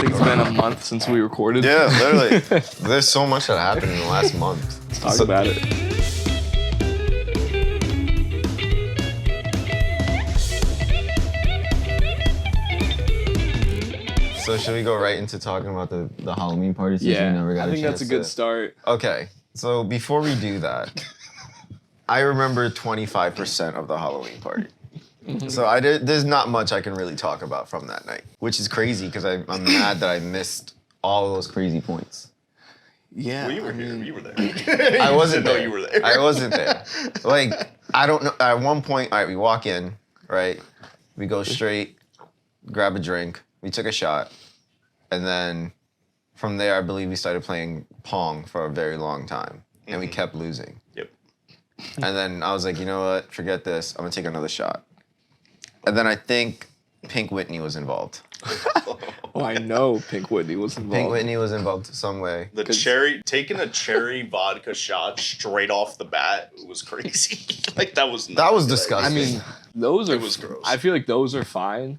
think it's been a month since we recorded. Yeah, literally. There's so much that happened in the last month. Let's talk about it. So should we go right into talking about the Halloween party since we never got I think that's a good start. Okay, so before we do that, I remember 25% of the Halloween party. So there's not much I can really talk about from that night, which is crazy because I'm mad that I missed all those crazy points. Yeah, Well, you were here. You were there. I wasn't there. You were there. I wasn't there. Like, I don't know. At one point, all right, we walk in, right? We go straight, grab a drink. We took a shot. And then from there, I believe we started playing Pong for a very long time. And we kept losing. Yep. And then I was like, you know what? Forget this. I'm going to take another shot. And then I think Pink Whitney was involved. Oh, I know Pink Whitney was involved. Pink Whitney was involved some way. Taking a cherry vodka shot straight off the bat was crazy. Like that was disgusting. I mean, those are. It was gross. I feel like those are fine,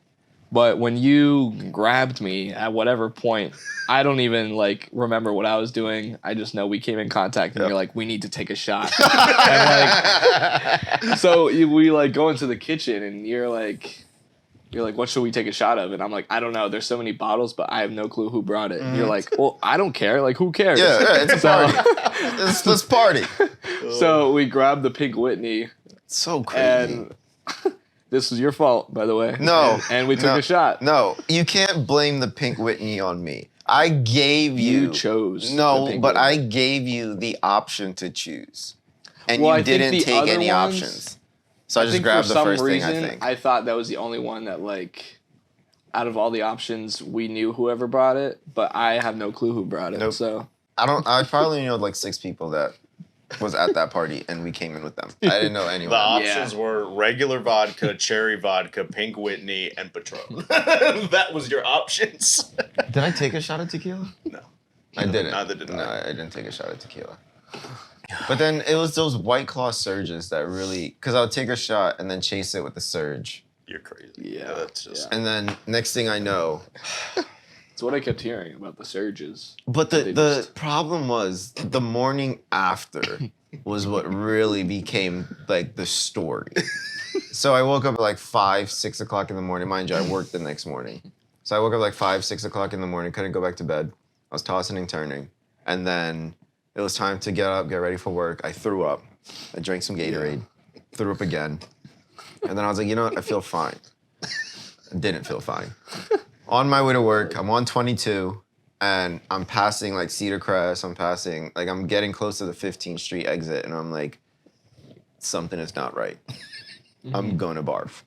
but when you grabbed me at whatever point, I don't even like remember what I was doing. I just know we came in contact, and you're like, "We need to take a shot." And like, so we like go into the kitchen, and you're like, what should we take a shot of? And I'm like, I don't know. There's so many bottles, but I have no clue who brought it. And you're like, well, I don't care. Like, who cares? Yeah, it's a party. Let's party. So we grabbed the Pink Whitney. So crazy. And this was your fault, by the way. No. And we took a shot. No, you can't blame the Pink Whitney on me. I gave you. You chose. No, the Pink but Whitney. I gave you the option to choose. And Well, you I think didn't the take other any ones- options. So I just think grabbed for the some first reason, thing, I think. I thought that was the only one that, like, out of all the options, we knew whoever brought it, but I have no clue who brought it. Nope. So I probably know like 6 people that was at that party, and we came in with them. I didn't know anyone. The options were regular vodka, cherry vodka, Pink Whitney, and Patron. That was your options. Did I take a shot of tequila? No. I didn't. Neither did I. No, I didn't take a shot of tequila. But then it was those White Claw surges that really, because I would take a shot and then chase it with the surge. You're crazy. Yeah. That's just. And then next thing I know. it's what I kept hearing about the surges. But They the just- problem was the morning after was what really became like the story. So I woke up at like 5, 6 o'clock in the morning. Mind you, I worked the next morning. So I woke up like 5, 6 o'clock in the morning, couldn't go back to bed. I was tossing and turning. And then it was time to get up, get ready for work. I threw up. I drank some Gatorade, threw up again. And then I was like, you know what? I feel fine. I didn't feel fine. On my way to work, I'm on 22, and I'm passing like Cedar Crest. I'm getting close to the 15th Street exit, and I'm like, something is not right. I'm going to barf.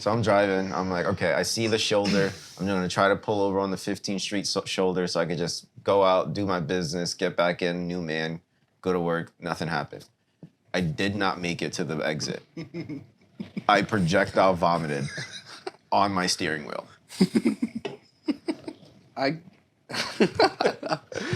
So I'm driving. I'm like, okay, I see the shoulder. I'm going to try to pull over on the 15th Street shoulder so I could just go out, do my business, get back in, new man, go to work. Nothing happened. I did not make it to the exit. I projectile vomited on my steering wheel. I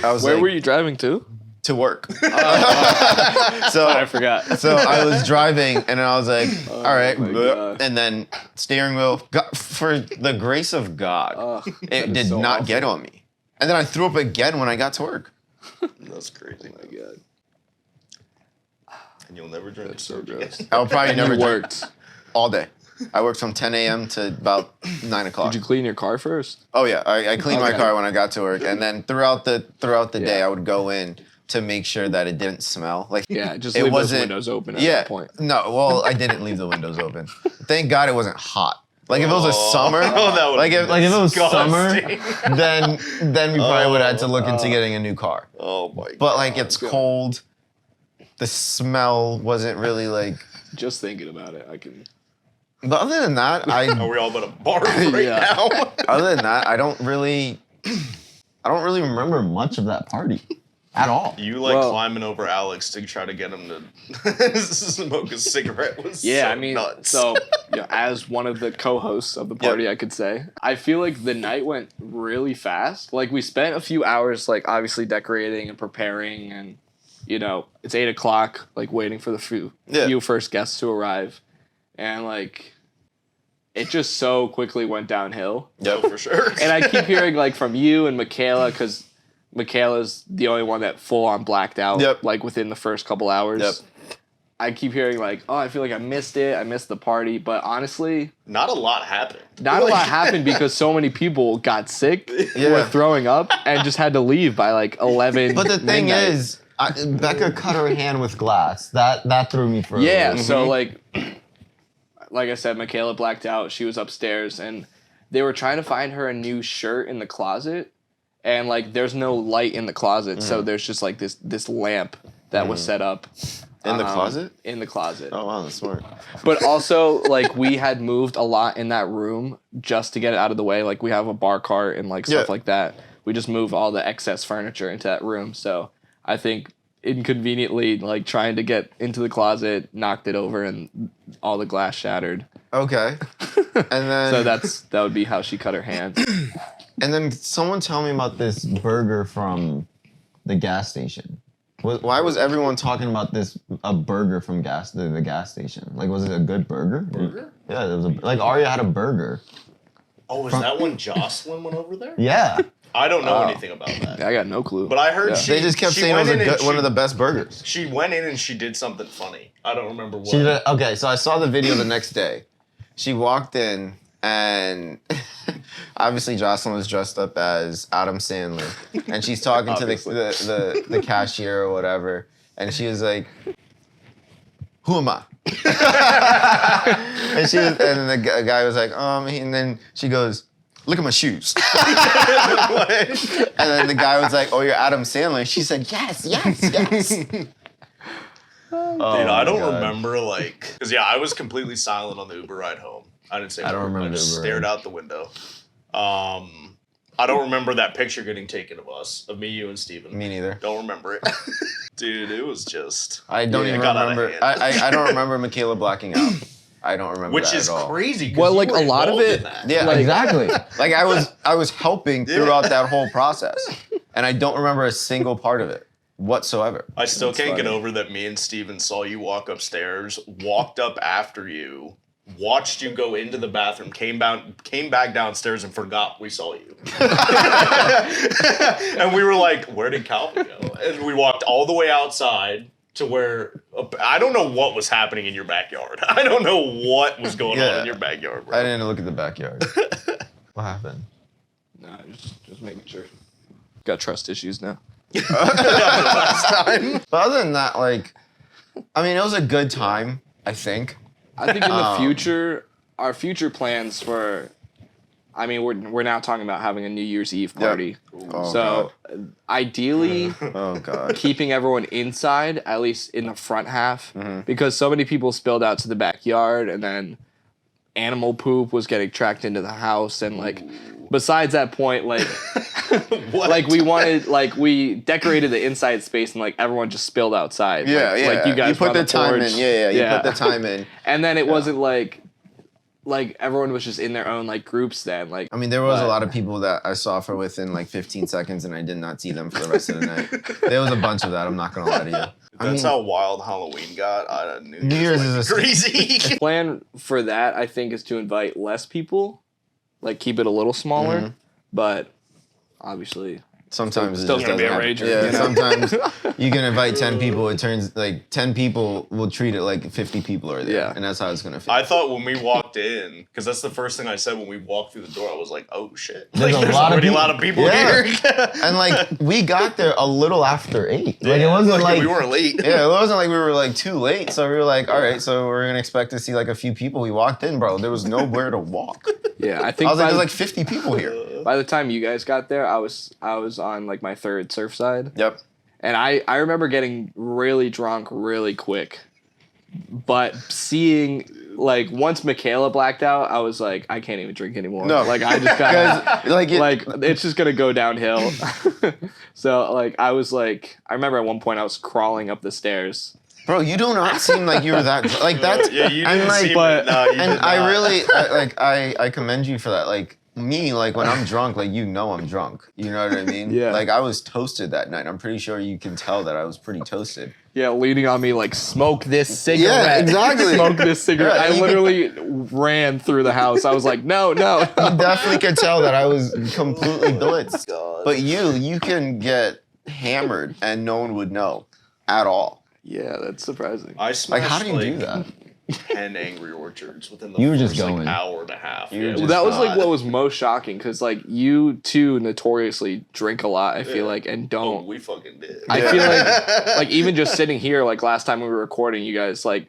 I was Where like, were you driving to? to work. I forgot. So I was driving, and I was like, all right. my gosh. And then steering wheel, for the grace of God, that it is did so not awful. get on me. And then I threw up again when I got to work. That's crazy. Oh my God. And you'll never drink That's so again. gross. I'll probably And never you drink worked. all day. I worked from 10 a.m. to about 9 o'clock. Did you clean your car first? Oh yeah, I cleaned my Okay. car when I got to work, and then throughout the day, Yeah. I would go in to make sure that it didn't smell. Like Yeah, just it leave those wasn't- windows open at yeah, that point. no. Well, I didn't leave the windows open. Thank God it wasn't hot. Like if it was a summer, Oh, that would like if it was summer, disgusting. then we probably would have had to look into getting a new car. Oh my God. But like it's cold. The smell wasn't really like. Just thinking about it, I can. But other than that, Are we all about to barf right Yeah. now? other than that, I don't really remember much of that party at all. You like Well- climbing over Alex to try to get him to smoke a cigarette was Yeah, so I mean, nuts. so as one of the co-hosts of the party, I could say, I feel like the night went really fast. Like we spent a few hours, like obviously decorating and preparing, and it's 8 o'clock, like waiting for the few first guests to arrive, and like it just so quickly went downhill. No, for sure. And I keep hearing like from you and Michaela, because Michaela's the only one that full on blacked out like within the first couple hours. Yep. I keep hearing like, oh, I feel like I missed it. I missed the party. But honestly, not a lot happened. Not a lot happened because so many people got sick, were throwing up, and just had to leave by like 11. But the thing midnight. is, Becca cut her hand with glass. That threw me for a yeah. loop. So like I said, Michaela blacked out. She was upstairs, and they were trying to find her a new shirt in the closet, and like there's no light in the closet, so there's just like this lamp that was set up. In the closet? In the closet. Oh, wow, that's smart. But also, like, we had moved a lot in that room just to get it out of the way. Like, we have a bar cart and, like, stuff like that. We just moved all the excess furniture into that room. So I think inconveniently, like, trying to get into the closet, knocked it over, and all the glass shattered. Okay. And then... So that would be how she cut her hand. And then someone tell me about this burger from the gas station. Why was everyone talking about a burger from the gas station? Like, was it a good burger? Burger? Yeah, it was like Arya had a burger. Oh, was that when Jocelyn went over there? Yeah. I don't know anything about that. I got no clue. But I heard they just kept saying it was one of the best burgers. She went in and she did something funny. I don't remember what. Okay, so I saw the video the next day. She walked in and obviously Jocelyn was dressed up as Adam Sandler, and she's talking to the cashier or whatever, and she was like, "Who am I?" and the guy was like, and then she goes, "Look at my shoes." And then the guy was like, "Oh, you're Adam Sandler." She said, "Yes." Dude, I don't remember, like, because I was completely silent on the Uber ride home. I didn't say. I don't remember. I just stared out the window. I don't remember that picture getting taken of us, of me, you, and Steven. Me neither. Don't remember it. Dude, it was just. I don't even remember. I don't remember Michaela blacking out. I don't remember Which that is at all. crazy. Well, like a lot of it. Yeah, like, exactly. Like I was helping throughout that whole process, and I don't remember a single part of it whatsoever. I still can't get over that me and Steven saw you walk upstairs, walked up after you, watched you go into the bathroom, came back downstairs and forgot we saw you. And we were like, where did Kalvin go? And we walked all the way outside to where, I don't know what was happening in your backyard. I don't know what was going on in your backyard, bro. I didn't look at the backyard. What happened? No, just making sure. Got trust issues now. Last time. But other than that, like, I mean, it was a good time, I think. I think in the future, our future plans for, I mean, we're now talking about having a New Year's Eve party. Yep. Oh, so ideally, oh god, keeping everyone inside, at least in the front half, because so many people spilled out to the backyard, and then animal poop was getting tracked into the house, and like, besides that point, like. Like we decorated the inside space and like everyone just spilled outside. Yeah, like, yeah. Like you guys put the time porch. in. Yeah. You put the time in. And then it wasn't like everyone was just in their own like groups then. Like I mean, there was a lot of people that I saw for within like 15 seconds and I did not see them for the rest of the night. There was a bunch of that. I'm not gonna lie to you. That's how wild Halloween got. I knew New Year's is crazy. Plan for that, I think, is to invite less people, like keep it a little smaller, but. Obviously, sometimes still it just gonna be a doesn't rager. Yeah, You know? sometimes you can invite 10 people. It turns like 10 people will treat it like 50 people are there, Yeah. and that's how it's gonna feel. I thought when we walked in, because that's the first thing I said when we walked through the door. I was like, "Oh shit!" There's Like, a lot of already people- a lot of people Yeah. here. And like we got there a little after 8. Like it wasn't like we weren't late. Yeah, it wasn't like we were like too late. So we were like, all right, so we're gonna expect to see like a few people. We walked in, bro. There was nowhere to walk. Yeah, I think I was like, there's like 50 people here. by the time you guys got there, I was on like my third surf side. Yep. And I remember getting really drunk really quick. But seeing, like, once Michaela blacked out, I was like, I can't even drink anymore. No. Like, I just got, like it's just going to go downhill. So, like, I was like, I remember at one point I was crawling up the stairs. Bro, you do not seem like you were that like that's Yeah, you and didn't like, seem but- it. No, you and did I not. really I commend you for that. Like me, like when I'm drunk, like I'm drunk. You know what I mean? Yeah. Like I was toasted that night. I'm pretty sure you can tell that I was pretty toasted. Yeah, leaning on me like, smoke this cigarette. Yeah, exactly. Smoke this cigarette. Yeah, I literally ran through the house. I was like, no. You definitely could tell that I was completely blitzed. God. But you can get hammered and no one would know at all. Yeah, that's surprising. I Like, smashed how do you do that? 10 Angry Orchards within the You were first just going. hour and a half. You were Yeah, it just Well, that was like not- what was most shocking because like you two notoriously drink a lot. I feel Yeah. like and Oh, don't. we fucking did. I feel like even just sitting here like last time we were recording, you guys like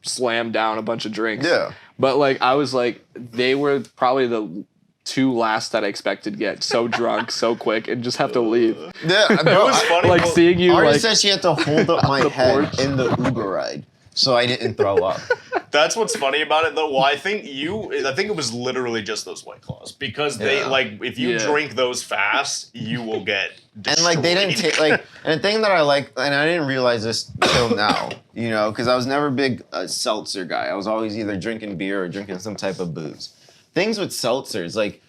slammed down a bunch of drinks. Yeah. But like I was like they were probably the two last that I expected to get so drunk so quick and just have to leave. Yeah, It bro, was funny. Like well, seeing you Arya like said she had to hold up my the head porch. in the Uber ride so I didn't throw up. That's what's funny about it, though. Well, I think it was literally just those White Claws because they Yeah. like if you Yeah. drink those fast, you will get destroyed. And like they didn't take like, and the thing that I like, and I didn't realize this till now, you know, because I was never a big seltzer guy. I was always either drinking beer or drinking some type of booze. Things with seltzers, like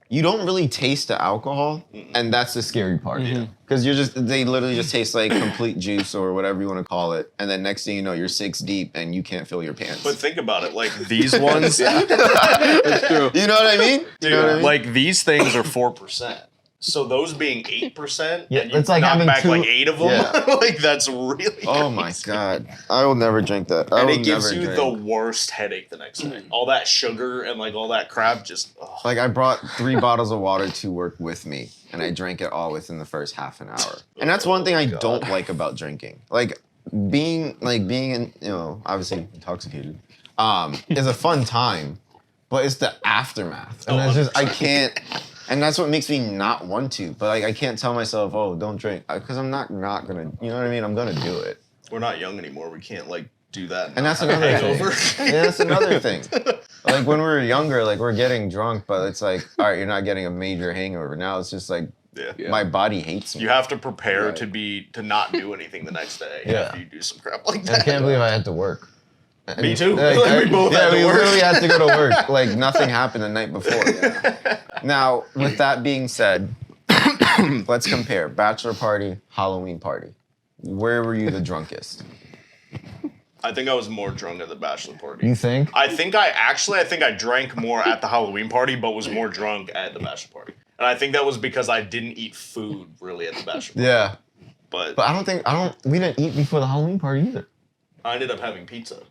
you don't really taste the alcohol, and that's the scary part. Because they literally just taste like complete juice or whatever you want to call it, and then next thing you know, you're 6 deep and you can't feel your pants. But think about it, like these ones, it's true. You know what I mean? You know what I mean? like these things are 4%. So those being 8%, Yeah, and you it's like knock having back two- like 8 of them, Yeah. like that's really. Oh my crazy. god, I will never drink that. I And will it gives never you drink. the worst headache the next day. All that sugar and like all that crap just. Ugh. Like I brought 3 bottles of water to work with me, and I drank it all within the first half an hour. And that's one thing I don't like about drinking. Like being in, you know, obviously intoxicated, is a fun time, but it's the aftermath, and it's just I can't. And that's what makes me not want to. But like I can't tell myself, oh, don't drink, because I'm not gonna. You know what I mean? I'm gonna do it. We're not young anymore. We can't like do that. And that's not have a another thing. hangover. Yeah, that's another thing. Like when we were younger, like we're getting drunk, but it's like, all right, you're not getting a major hangover. Now it's just like Yeah. my body hates me. You have to prepare Right. to not do anything the next day Yeah. after you do some crap like I that. can't believe I had to work. Me too. Like, Like, we both had to we work. literally had to go to work. Like nothing happened the night before. Now, with that being said, let's compare bachelor party, Halloween party. Where were you the drunkest? I think I was more drunk at the bachelor party. think? I think I drank more at the Halloween party, but was more drunk at the bachelor party. And I think that was because I didn't eat food really at the bachelor party. Yeah. But we didn't eat before the Halloween party either. I ended up having pizza.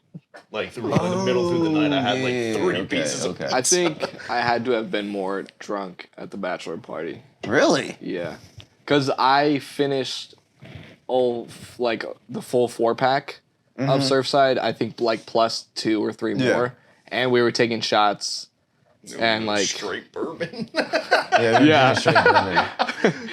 Like in the middle through the night, I had like 3 pieces of pizza. I think I had to have been more drunk at the bachelor party. Really? Yeah, because I finished like the full 4-pack of Surfside. I think like plus 2 or 3 Yeah. more, and we were taking shots. And like straight bourbon. Yeah. we were Yeah. doing straight bourbon.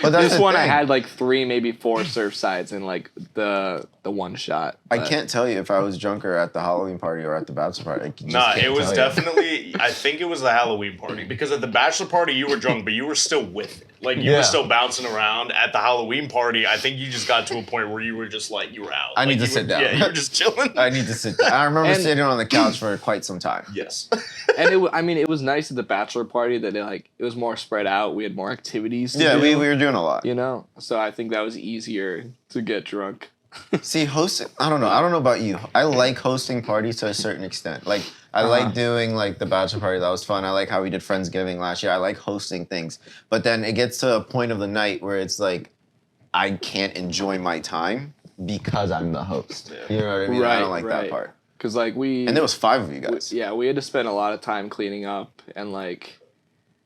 But that's this the one, I thing. had like 3, maybe 4 Surfsides and like the one shot. I But- can't tell you if I was drunker at the Halloween party or at the bachelor party. I just Nah, can't it was tell you. definitely. I think it was the Halloween party because at the bachelor party you were drunk, but you were still with it. Like you Yeah. were still bouncing around. At the Halloween party, I think you just got to a point where you were just like you were out. I Like, need to you sit were- down. Yeah, you were just chilling. I need to sit down. I remember And- sitting on the couch for quite some time. Yes. And it was nice at the bachelor party that it was more spread out. We had more activities. To Yeah, do, we were doing a lot. you know. So I think that was easier to get drunk. See, hosting, I don't know about you. I like hosting parties to a certain extent. Like, I like doing, like, the bachelor party. That was fun. I like how we did Friendsgiving last year. I like hosting things. But then it gets to a point of the night where it's like, I can't enjoy my time because I'm the host. Yeah. You know what I mean? I Right, don't like that right. part. Cause like And there was 5 of you guys. yeah, we had to spend a lot of time cleaning up and like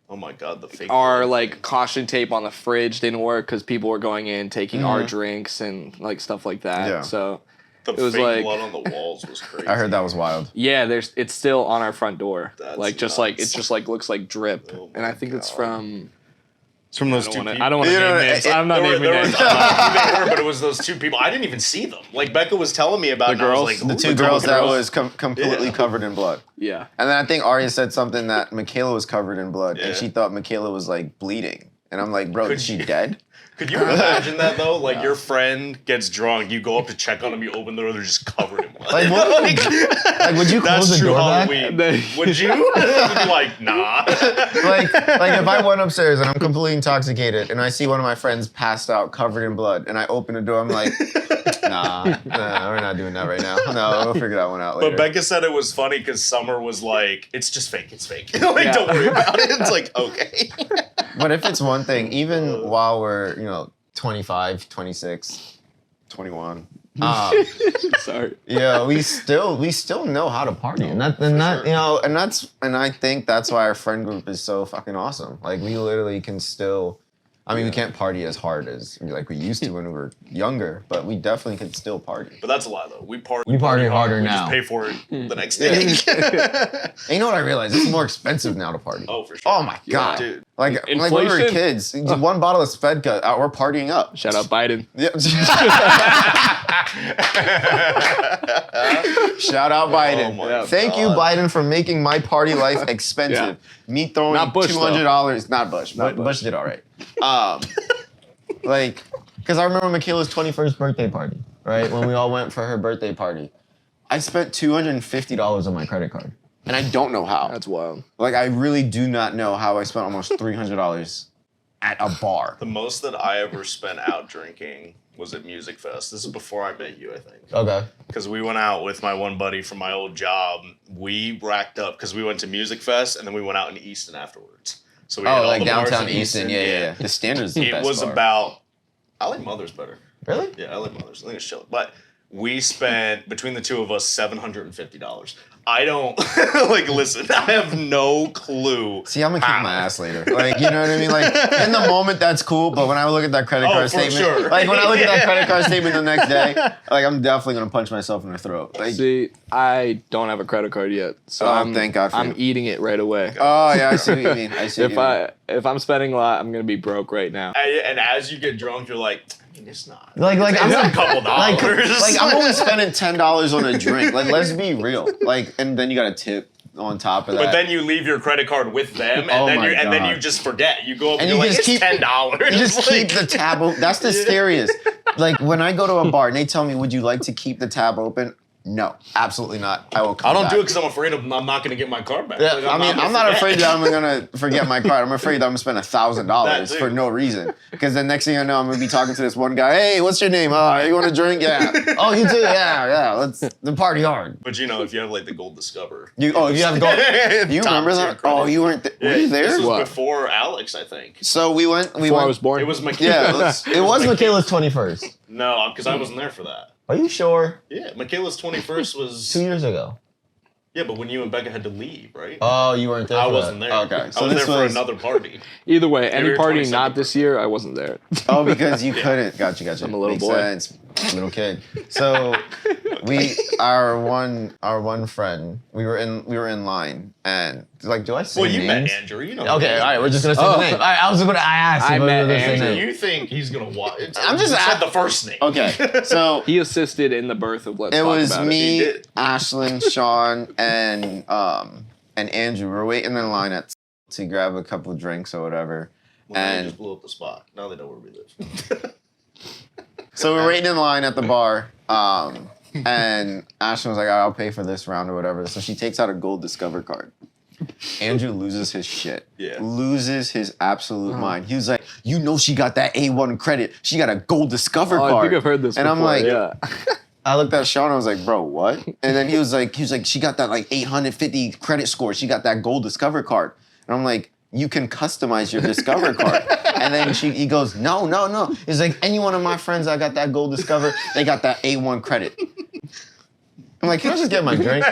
Oh my god, the fake. our blood. like caution tape on the fridge didn't work because people were going in taking our drinks and like stuff like that. Yeah. So the it was fake like- blood on the walls was crazy. I heard that was wild. yeah, it's still on our front door. That's like just like nuts. it just like looks like drip, Oh and I my think it's God. from. It's from those I two don't wanna- people. I don't want to You know, name names. I'm not There were- naming there names. was- I don't know who they were, but it was those 2 people. I didn't even see them. Like Becca was telling me about The it, and I was girls? like, The "Who 2 are girls that girls?" was completely Yeah. covered in blood. Yeah. And then I think Arya said something that Michaela was covered in blood, Yeah. and she thought Michaela was like bleeding. And I'm like, bro, is she dead? Could you imagine that though? Like your friend gets drunk, you go up to check on him, you open the door, they're just covered in blood. Like, what? Like, would you close That's the true door back? Halloween. Would you? You'd be like, nah. Like if I went upstairs and I'm completely intoxicated and I see one of my friends passed out covered in blood and I open the door, I'm like, nah, we're not doing that right now. No, we'll figure that one out later. But Becca said it was funny because Summer was like, it's just fake, it's fake. Like, don't worry about it. It's like, okay. But if it's one thing, even while we're, 25, 26, 21, Sorry. we still know how to party. And I think that's why our friend group is so fucking awesome. Like we literally can still, we can't party as hard as we used to when we were younger, but we definitely can still party. But that's a lie though. We party harder we now. just pay for it the next day. And you know what I realized? It's more expensive now to party. Oh, for sure. Oh my God. Dude. Like when we were Inflation? kids, one bottle of Svedka, we're partying up. Shout out Biden. Yep. Shout out Biden. Oh my Thank you, God. Biden, for making my party life expensive. Me throwing Not Bush, $200. Not Bush. Not Bush Bush. did all right. Because I remember Michaela's 21st birthday party, right? When we all went for her birthday party. I spent $250 on my credit card. And I don't know how. That's wild. Like, I really do not know how I spent almost $300 at a bar. The most that I ever spent out drinking was at Music Fest. This is before I met you, I think. Okay. Because we went out with my one buddy from my old job. We racked up because we went to Music Fest and then we went out in Easton afterwards. So we hit all the bars downtown in Easton. Yeah. The Standard's the It best was bar. about, I like Mother's better. Really? Yeah, I like Mother's. I think it's chill. But we spent, between the two of us, $750. I don't, listen, I have no clue. See, I'm gonna kick my ass later. Like, you know what I mean? Like, in the moment, that's cool, but when I look at that credit card for statement, sure. like, when I look at that credit card statement the next day, like, I'm definitely gonna punch myself in the throat. Like, See, I don't have a credit card yet, so thank God for I'm you. eating it right away. oh, yeah, I see what you mean. I see what you mean. If I'm spending a lot, I'm gonna be broke right now. And as you get drunk, you're like, I mean, it's not. Like, It's I'm a couple dollars. Like, I'm only spending $10 on a drink. Like, let's be real. Like, and then you got a tip on top of that. But then you leave your credit card with them, and Oh then my and then God. you just forget. You go up And and you you're like, just it's keep- $10. You just keep the tab open. That's the scariest. Like, when I go to a bar and they tell me, would you like to keep the tab open? No, absolutely not. I will come I don't back. do it because I'm afraid I'm not going to get my card back. Yeah, Like, I'm not afraid that I'm gonna forget my card. I'm afraid that I'm gonna spend $1,000 That too. for no reason. Because the next thing I know, I'm gonna be talking to this one guy. Hey, what's your name? Oh, you want a drink? Yeah. Oh, you too? Yeah. Let's the party hard. But you know, if you have like the Gold Discover. If you have gold. You Top remember tier that? credit. Oh, you weren't. Were you there? This was What? before Alex, I think. So we went. Before I was born. It was Michaela. Yeah, it was Michaela's 21st. No, because I wasn't there for that. Are you sure? Yeah, Michaela's 21st was. 2 years ago. Yeah, but when you and Becca had to leave, right? Oh, you weren't there. I for wasn't that. there. Okay, I was there for another party. Either way, we any were party 27 not this year, I wasn't there. Oh, because you couldn't. Gotcha. I'm a little Makes boy. sense. Little kid. So our one friend, we were in line, and like, do I say Well, you names? met Andrew. You know. Okay, all right, we're just gonna say Oh. the name. All right, I asked I if we met were gonna say Andrew. name. You think he's gonna watch? I'm just you said a- the first name. Okay, so He assisted in the birth of Let's it Talk was About He me, did. Ashlyn, Sean, and Andrew. We're waiting in line to grab a couple drinks or whatever. Well, now you And- just blew up the spot. Now they know where we live. So we're waiting in line at the bar, and Ashlyn was like, "I'll pay for this round or whatever." So she takes out a Gold Discover card. Andrew loses his shit. Yeah. Loses his absolute mind. He was like, "You know, she got that A1 credit. She got a Gold Discover Oh, card." I think I've heard this And before. I'm like, yeah. I looked at Sean. I was like, "Bro, what?" And then he was like, "She got that like 850 credit score. She got that Gold Discover card." And I'm like, "You can customize your Discover card." And then he goes, "No. He's like, any one of my friends that got that Gold Discover, they got that A1 credit." I'm like, "Can I just get my drink?"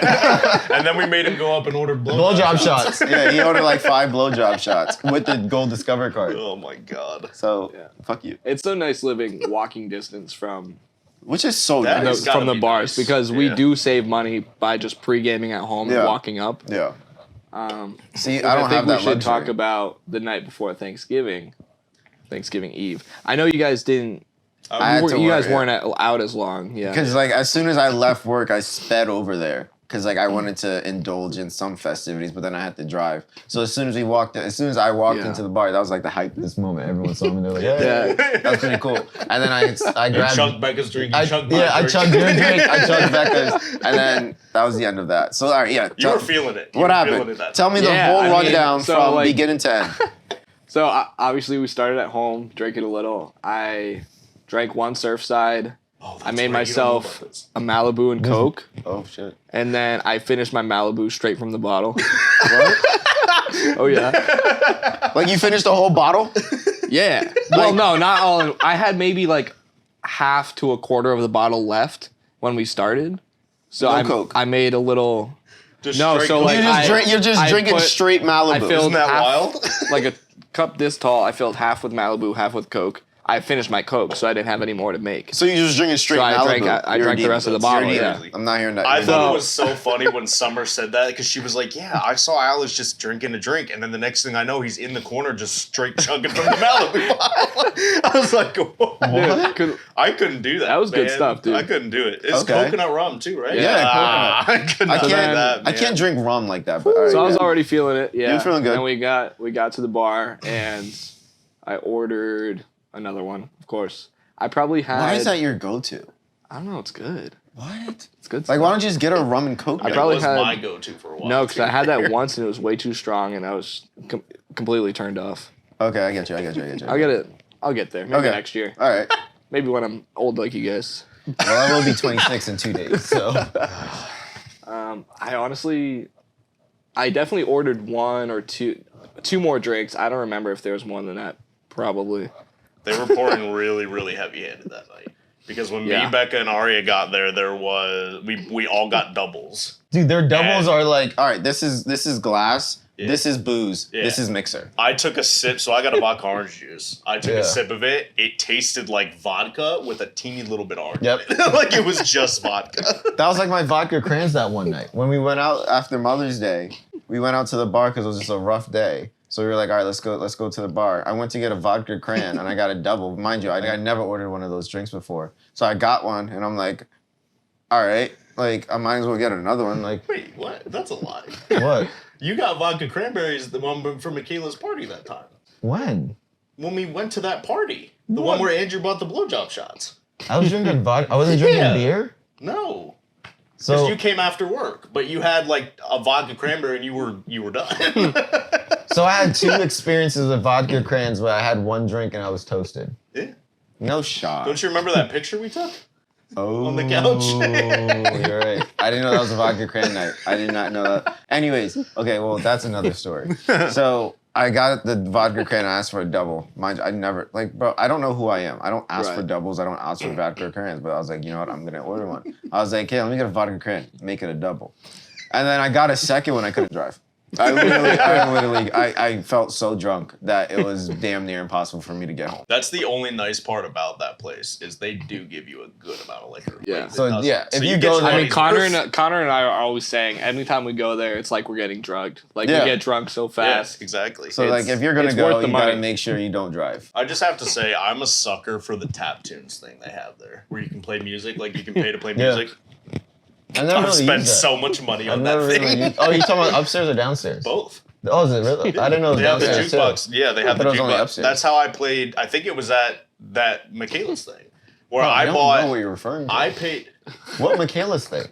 And then we made him go up and order Blowjob shots. Yeah, he ordered like 5 blowjob shots with the Gold Discover card. Oh my god. So, Yeah. fuck you. It's so nice living walking distance from Which is so That nice. is gotta from the be bars nice. because we Yeah. do save money by just pre-gaming at home Yeah. and walking up. Yeah. See, Which I don't think have that we should luxury. talk about the night before Thanksgiving Eve. I know you guys didn't. I had to You guys work, weren't out as long. Yeah. Because like as soon as I left work, I sped over there because like I wanted to indulge in some festivities, but then I had to drive. So as soon as I walked into the bar, that was like the hype this moment. Everyone saw me and they're like, yeah, that was pretty cool. And then I grabbed chugged Becca's drink. I chugged your drink. I chugged Becca's, and then that was the end of that. So all right, yeah. You were feeling it. What happened? Tell me the whole rundown from beginning to end. So obviously we started at home, drinking a little. I drank one Surfside. Oh, I made myself a Malibu and Coke. Oh shit! And then I finished my Malibu straight from the bottle. What? Oh yeah. Like you finished the whole bottle? Yeah. Well, no, not all. I had maybe like half to a quarter of the bottle left when we started. So Coke. I made a little. Just You're just drinking straight Malibu. I filled Isn't that half, wild? Like a cup this tall. I filled half with Malibu, half with Coke. I finished my Coke, so I didn't have any more to make. So you're just drinking straight Malibu? I drank the rest of the bottle. Yeah. I'm not hearing that. I thought it was so funny when Summer said that because she was like, "Yeah, I saw Alex just drinking a drink, and then the next thing I know, he's in the corner just straight chugging from the Malibu bottle." I was like, "What?" Dude, I couldn't do that. That was man. good stuff, dude. I couldn't do it. It's Okay. coconut rum too, right? Yeah, I couldn't do that. I can't drink rum like that. But all right, So I was already feeling it. Yeah. You're feeling good. And we got to the bar and I ordered another one, of course. I probably had. Why is that your go-to? I don't know. It's good. What? It's good. Like, stuff. why don't you just get a rum and Coke? I That probably was had- my go-to for a while. No, because too. I had that once and it was way too strong and I was completely turned off. Okay, I get you. I'll get it. I'll get there. Maybe next year. All right. Maybe when I'm old like you guys. Well, I will be 26 in 2 days. So. I definitely ordered one or two more drinks. I don't remember if there was more than that. Probably. They were pouring really, really heavy-handed that night. Because when me, Becca, and Aria got there was we all got doubles. Dude, their doubles are like, all right, this is glass, this is booze, this is mixer. I took a sip, so I got a vodka orange juice. I took a sip of it. It tasted like vodka with a teeny little bit of orange. Yep. In it. Like it was just vodka. That was like my vodka crayons that one night. When we went out after Mother's Day, we went out to the bar because it was just a rough day. So we were like, all right, let's go to the bar. I went to get a vodka crayon and I got a double. Mind you, I never ordered one of those drinks before. So I got one and I'm like, all right, like I might as well get another one. Like, Wait, what? That's a lie. what? You got vodka cranberries the one from Michaela's party that time. When? When we went to that party. The one where Andrew bought the blowjob shots. I was drinking vodka. I wasn't drinking beer? No. So Because you came after work, but you had like a vodka cranberry and you were done. So I had 2 experiences with vodka crayons where I had one drink and I was toasted. Yeah. No shot. Don't you remember that picture we took? Oh, on the couch? You're right. I didn't know that was a vodka crayon night. I did not know that. Anyways, okay, well, that's another story. So I got the vodka crayon. I asked for a double. Mind you, I never, like, bro, I don't know who I am. I don't ask for doubles. I don't ask for vodka crayons. But I was like, you know what? I'm going to order one. I was like, hey, let me get a vodka crayon. Make it a double. And then I got a second one. I couldn't drive. I felt so drunk that it was damn near impossible for me to get home. That's the only nice part about that place is they do give you a good amount of liquor. Yeah. Like, So, yeah, if you get go your there- I mean, money's worth. Connor and I are always saying anytime we go there, it's like we're getting drugged. Like Yeah. we get drunk so Yeah, fast. exactly. So, like, if you're going to it's go, worth the you got to money. make sure you don't drive. I just have to say, I'm a sucker for the tap tunes thing they have there, where you can play music, like you can pay to play Yeah. music. I never I've really spent used that. so much money I've on that never thing. really used, oh, you talking about upstairs or downstairs? Both. Oh, is it really? I didn't know it was They have the downstairs too. jukebox. Yeah, they have the thought it was only jukebox. upstairs. That's how I played. I think it was at that Michaela's thing, where I I don't bought. know what you're referring to. I paid What Michaela's thing?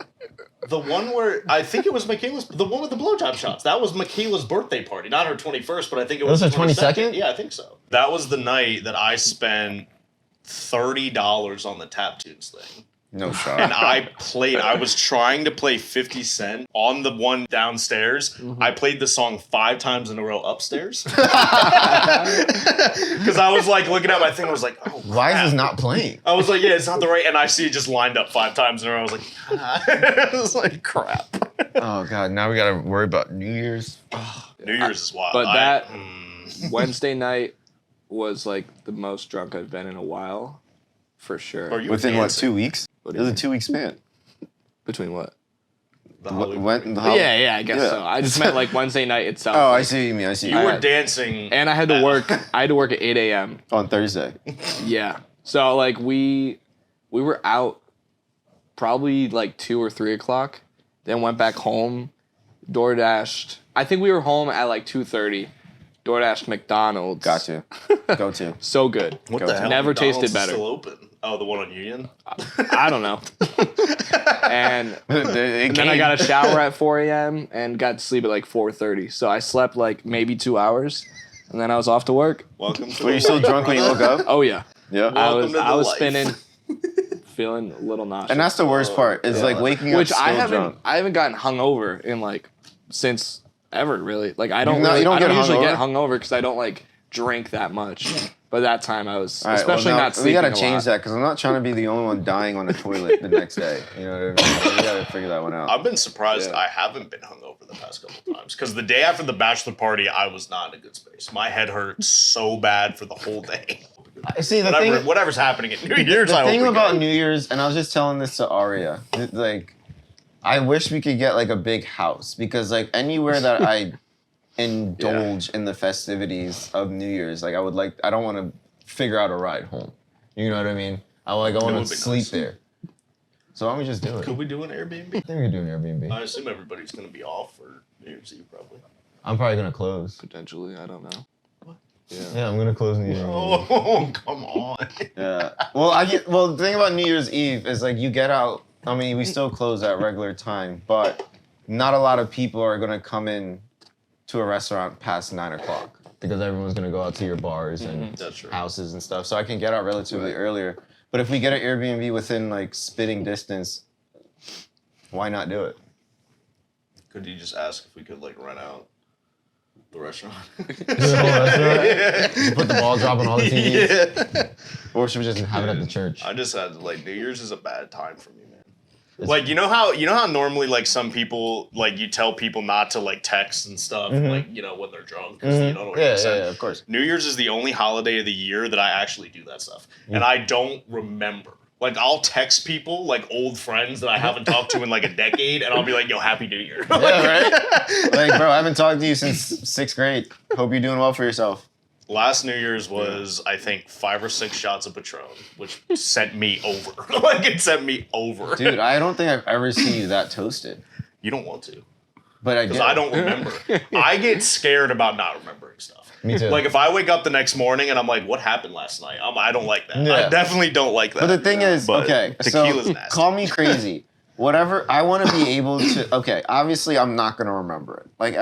the one where I think it was Michaela's, the one with the blowjob shots. That was Michaela's birthday party, not her 21st, but I think it was her the 22nd? Yeah, I think so. That was the night that I spent $30 on the tap tunes thing. No shot. And I was trying to play 50 Cent on the one downstairs. Mm-hmm. I played the song 5 times in a row upstairs. Because I was like looking at my thing, I was like, oh, Why is crap. this not playing? I was like, yeah, it's not the right. And I see it just lined up 5 times in a row. I was like, I was like, crap. Oh god, now we gotta worry about New Year's. New Year's is wild. But Wednesday night was like the most drunk I've been in a while, for sure. Are you Within what, dancing? 2 weeks? What It was a is it? 2-week span. Between what? The Hollywood When, the Yeah, I guess so. I just meant like Wednesday night itself. Oh, I like- see what you mean. I see. You what you were mean. dancing. And I had to work. I had to work at 8 a.m. On Thursday. Yeah. So like we were out probably like 2 or 3 o'clock. then went back home, DoorDashed. I think we were home at like 2:30. DoorDashed McDonald's. Got to. Go to. So good. What Go the to. hell? Never McDonald's tasted is better. Still open. Oh, the one on Union. I don't know. And then I got a shower at 4 a.m. and got to sleep at like 4:30. So I slept like maybe 2 hours, and then I was off to work. Welcome to Were you still drunk when you woke up? Oh yeah, Yeah. Welcome to I the was life. spinning, feeling a little nauseous. And that's the worst part. Is like waking up Which still I haven't drunk. gotten hungover in like since ever really. Like I don't You don't I don't get usually hungover? get hungover because I don't like drink that much. But that time I was All right, especially well, now not sleeping. we gotta a change lot. that because I'm not trying to be the only one dying on the toilet the next day. You know what I mean? We gotta figure that one out. I've been surprised Yeah. I haven't been hungover the past couple times because the day after the bachelor party, I was not in a good space. My head hurt so bad for the whole day. See, the thing, Whatever's happening at New Year's, the I thing hope we about get. New Year's, and I was just telling this to Aria, like, I wish we could get like a big house because like anywhere that I indulge in the festivities of New Year's, like I don't want to figure out a ride home. You know what I mean? I want would to be sleep nice. there. So why don't we just do it? Could we do an Airbnb? I think we could do an Airbnb. I assume everybody's going to be off for New Year's Eve, probably. I'm probably gonna close. Potentially, I don't know. What? Yeah, I'm gonna close New Year's Eve. Oh, come on. Yeah. Well, the thing about New Year's Eve is like you get out. I mean, we still close at regular time, but not a lot of people are gonna come in to a restaurant past 9 o'clock because everyone's gonna go out to your bars and That's true. houses and stuff. So I can get out relatively earlier. But if we get an Airbnb within like spitting distance, why not do it? Could you just ask if we could like rent out the restaurant? Just put the ball drop on all the TVs, Yeah. or should we just have it at the church? I just had like New Year's is a bad time for me, man. Like you know how normally like some people like you tell people not to like text and stuff like when they're drunk because you don't know what Yeah, to say. yeah, of course. New Year's is the only holiday of the year that I actually do that stuff, and I don't remember. Like I'll text people like old friends that I haven't talked to in like a decade, and I'll be like, "Yo, Happy New Year!" Yeah, right? Like, bro, I haven't talked to you since 6th grade. Hope you're doing well for yourself. Last New Year's was, I think, 5 or 6 shots of Patron, which sent me over. Like, it sent me over. Dude, I don't think I've ever seen you that toasted. You don't want to. But I Because get I it. don't remember. I get scared about not remembering stuff. Me too. Like, if I wake up the next morning and I'm like, what happened last night? I don't like that. Yeah. I definitely don't like that. But the thing is, But okay, tequila's so nasty. call me crazy. Whatever, I want to be able to, okay, obviously I'm not going to remember it. Like,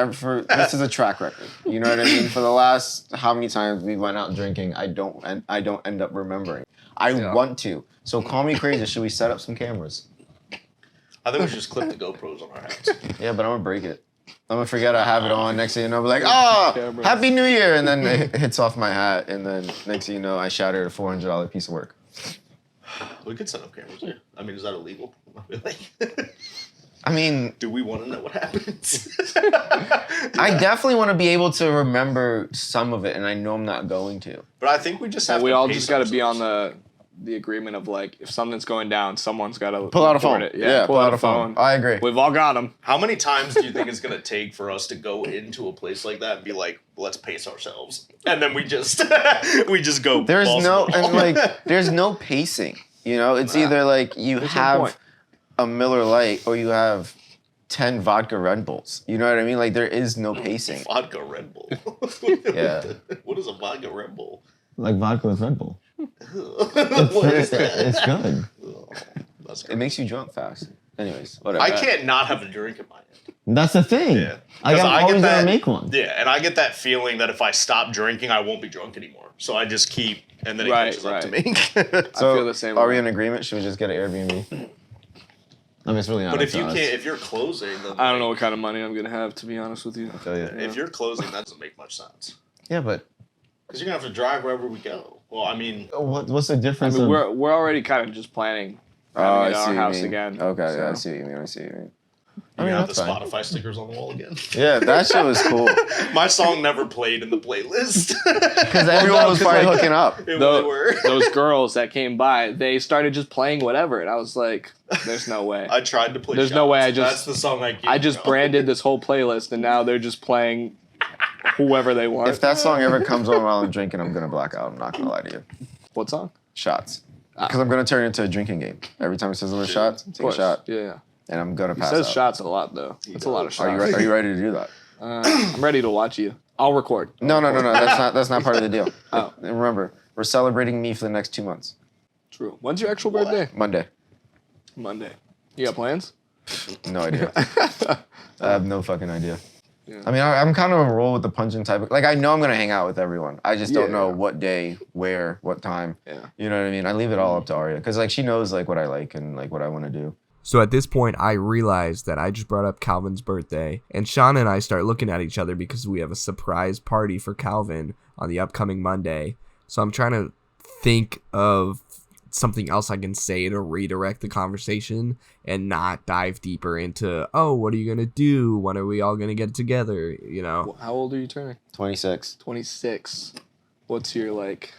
this is a track record. You know what I mean? For the last, how many times we went out drinking, I don't end up remembering. I want to. So call me crazy. Should we set up some cameras? I think we should just clip the GoPros on our hats. Yeah, but I'm going to break it. I'm going to forget I have it on. Next thing you know, I'll be like, oh, Happy New Year. And then it hits off my hat. And then next thing you know, I shattered a $400 piece of work. We could set up cameras here. I mean, is that illegal? Really? I mean, Do we want to know what happens? I definitely want to be able to remember some of it, and I know I'm not going to. But I think we just have And we to all pace just got to be on ourselves. the agreement of like if something's going down, someone's got to Pull out a phone. It. Yeah, pull out a phone. I agree. We've all got them. How many times do you think it's gonna take for us to go into a place like that and be like, let's pace ourselves, and then we just go. There's balls no to the wall. and like there's no pacing. You know, it's either like you There's no have point. a Miller Lite or you have 10 vodka Red Bulls. You know what I mean? Like there is no pacing. Vodka Red Bull. Yeah. What is a vodka Red Bull? Like vodka with Red Bull. What is that? It's good. Oh, that's It makes you drunk fast. Anyways, whatever. I can't not have a drink in my hand. That's the thing. Yeah. Like, 'Cause I'm I get always that- gonna make one. Yeah, and I get that feeling that if I stop drinking, I won't be drunk anymore. So I just keep, and then it Right, catches up to right. me. So, I feel the same Are way. we in agreement? Should we just get an Airbnb? I mean, it's really not. But up if to you us. can't, if you're closing, then I don't know what kind of money I'm gonna have, to be honest with you. Tell you. If you're closing, that doesn't make much sense. Yeah, but Because you're gonna have to drive wherever we go. Well, I mean, what's the I difference? mean, of, we're already kind of just planning oh, having I it at see our what you house mean. again. Okay, so. yeah, I see what you mean. I see what you mean. you mean, have the that's fine. Spotify stickers on the wall again. Yeah, that shit was cool. My song never played in the playlist. Because everyone was probably hooking up. They Tho- were. Those girls that came by, they started just playing whatever, and I was like, "There's no way." I tried to play. There's no way Shots. I That's just- the song I gave. I just bro. branded this whole playlist, and now they're just playing whoever they want. If that song ever comes on while I'm drinking, I'm gonna black out. I'm not gonna lie to you. What song? Shots. Because I'm gonna turn it into a drinking game. Every time it says the word shots, Of take a course. shot. Yeah, yeah. and I'm gonna He pass says out. shots a lot though. That's a lot of shots. Are you ready to do that? I'm ready to watch you. I'll record. No. That's not part of the deal. Oh. And remember, we're celebrating me for the next 2 months. True. When's your actual birthday? Monday. Monday. You got plans? No idea. I have no fucking idea. Yeah. I mean, I'm kind of a roll with the punching type of, like, I know I'm gonna hang out with everyone. I just don't know Yeah. what day, where, what time. Yeah. You know what I mean? I leave it all up to Arya because like she knows like what I like and like what I want to do. So at this point, I realized that I just brought up Calvin's birthday, and Sean and I start looking at each other because we have a surprise party for Calvin on the upcoming Monday. So I'm trying to think of something else I can say to redirect the conversation and not dive deeper into, oh, what are you going to do? When are we all going to get together? You know? How old are you turning? 26. 26. What's your like?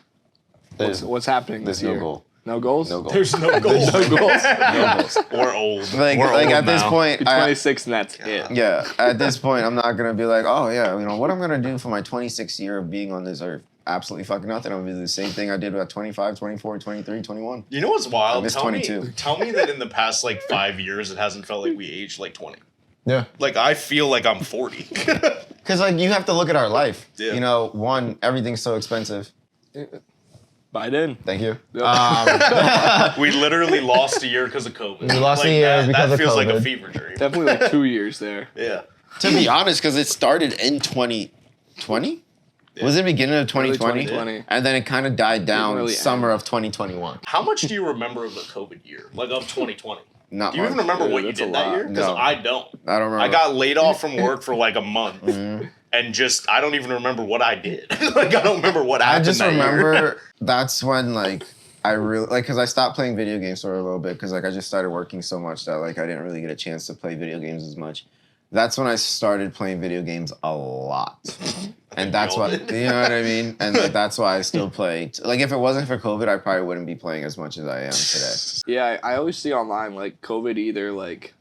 There's- What's happening There's this no year? goal. No goals. No goal. There's no goals. No goals. No goals. We're old. Like We're old at this now. point, You're 26 and that's it. yeah, at this point, I'm not gonna be like, oh yeah, you know what I'm gonna do for my 26th year of being on this earth. Absolutely fucking nothing. I'm gonna do the same thing I did at 25, 24, 23, 21. You know what's wild? I miss Tell 22. me, tell me that in the past like 5 years, it hasn't felt like we aged like 20. Yeah. Like I feel like I'm 40. Because like you have to look at our life. Yeah. You know, one, everything's so expensive. Biden. Thank you. We literally lost a year because of COVID. We lost like, a year that, because that of feels like a COVID. fever dream. Definitely like 2 years there. Yeah. To be honest, because it started in 2020. Was it beginning of 2020? 2020. And then it kind of died down really summer of 2021. How much do you remember of the COVID year? Like of 2020? Not Do you even much. remember Yeah, what you that's a did that lot. year? Because No. I don't. I don't remember. I got laid off from work for like a month. Mhm. And just, I don't even remember what I did. Like, I don't remember what I happened just that year. remember that's when like I really like because I stopped playing video games for a little bit because like I just started working so much that like I didn't really get a chance to play video games as much. That's when I started playing video games a lot, and that's we all why did. you know what I mean. And like, that's why I still play. Like if it wasn't for COVID, I probably wouldn't be playing as much as I am today. Yeah, I always see online like COVID either like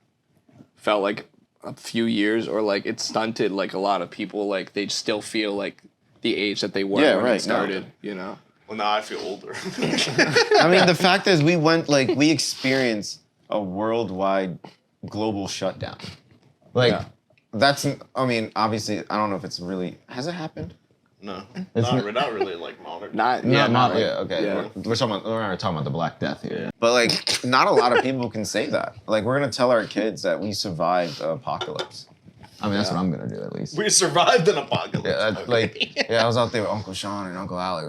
felt like a few years or like it stunted like a lot of people like they still feel like the age that they were Yeah, when right, it started. You know. Well, now I feel older. I mean, the fact is, we experienced a worldwide global shutdown. Like, Yeah. that's, I mean, obviously, I don't know if it's really, has it happened? No, It's not really like modern. Not No, yeah, not like- yeah, okay. Yeah. We're not talking about the Black Death here. But, like, not a lot of people can say that. Like, we're going to tell our kids that we survived the apocalypse. I mean, that's what I'm gonna do at least. We survived an apocalypse. Yeah, that's, Okay. like, yeah, I was out there with Uncle Sean and Uncle Alec.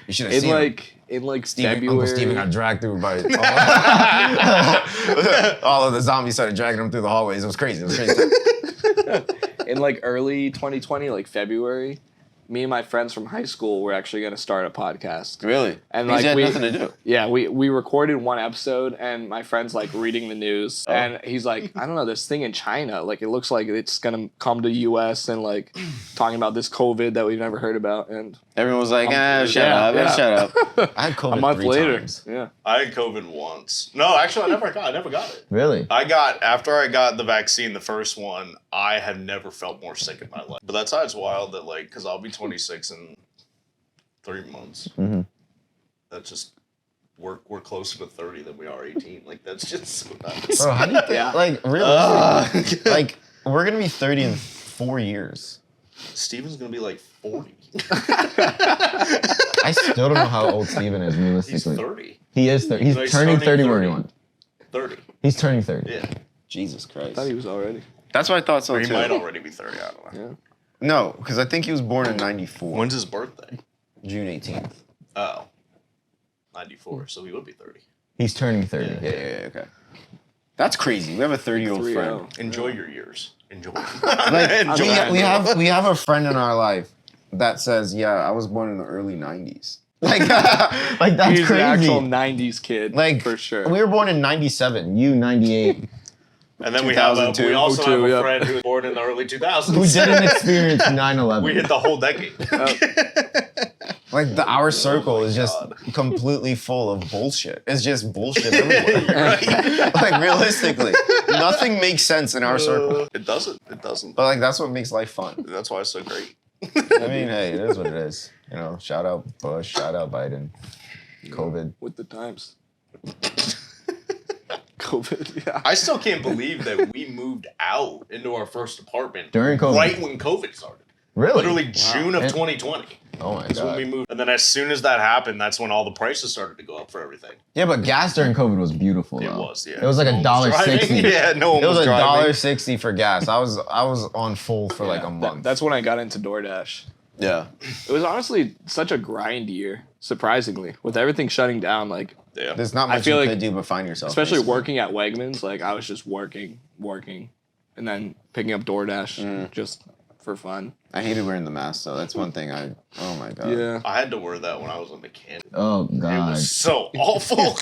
You should have In seen them. in like Steven, February. Uncle Steven got dragged through by all of the zombies started dragging him through the hallways. It was crazy. It was crazy. In like early 2020, like February, me and my friends from high school were actually gonna start a podcast. Really? And Because like you had we, nothing to do. yeah, we recorded one episode, and my friend's like reading the news, Oh. and he's like, I don't know, this thing in China, like it looks like it's gonna come to U.S. and like talking about this COVID that we've never heard about, and Everyone was like, shut yeah, up, yeah. shut up. I had COVID a month 3 later, times. yeah, I had COVID once. No, actually, I never got it. Really? After I got the vaccine, the first one, I have never felt more sick in my life. But that's how it's wild that like, because I'll be 26 in 3 months. Mhm. That's just we're closer to 30 than we are 18. Like that's just so nuts. Bro, how do you think, Yeah. like, realistically, like, we're going to be 30 in 4 years. Steven's gonna be like 40. I still don't know how old Steven is He's realistically. 30. He is 30. He's No, he's turning turning 31. 30. He's turning 30. Yeah. Jesus I Christ. thought he was already. That's what I thought so, Or he too. might already be 30. I don't know. Yeah. No, because I think he was born in 94. When's his birthday? June 18th. Oh. 94. So he would be 30. He's turning 30. Yeah, okay. That's crazy. We have a 30-year-old 3-0. friend. Enjoy your years. Enjoy. Like, Enjoy. we have a friend in our life that says, yeah, I was born in the early 90s. Like, Like that's He's crazy. an actual '90s kid, like for sure. we were born in 97. You 98. And then we 2002. also have 02, a yeah. friend who was born in the early 2000s. Who didn't experience 9/11? We hit the whole decade. Like, our circle is just God. completely full of bullshit. It's just bullshit everywhere. Right? Like, realistically, nothing makes sense in our circle. It doesn't. It doesn't. But, like, that's what makes life fun. That's why it's so great. I mean, hey, it is what it is. You know, shout out Bush, shout out Biden, COVID. with the times. COVID. Yeah. I still can't believe that we moved out into our first apartment During COVID. right when COVID started. Really? Literally June of And- 2020. Oh my That's when we god. moved. And then as soon as that happened, that's when all the prices started to go up for everything. Yeah, but gas during COVID was beautiful. It though. was, yeah. It was like No one was driving. $1.60. Yeah, no one It was driving. $1.60 for gas. I was on full for like a month. That's when I got into DoorDash. yeah. It was honestly such a grind year, surprisingly, with everything shutting down. Like, Yeah. There's not I much feel you like- could do but find yourself. especially basically. working at Wegmans, like I was just working, and then picking up DoorDash just for fun. I hated wearing the mask, though. That's one thing oh my God. Yeah. I had to wear that when I was a mechanic. Oh It god. was so awful.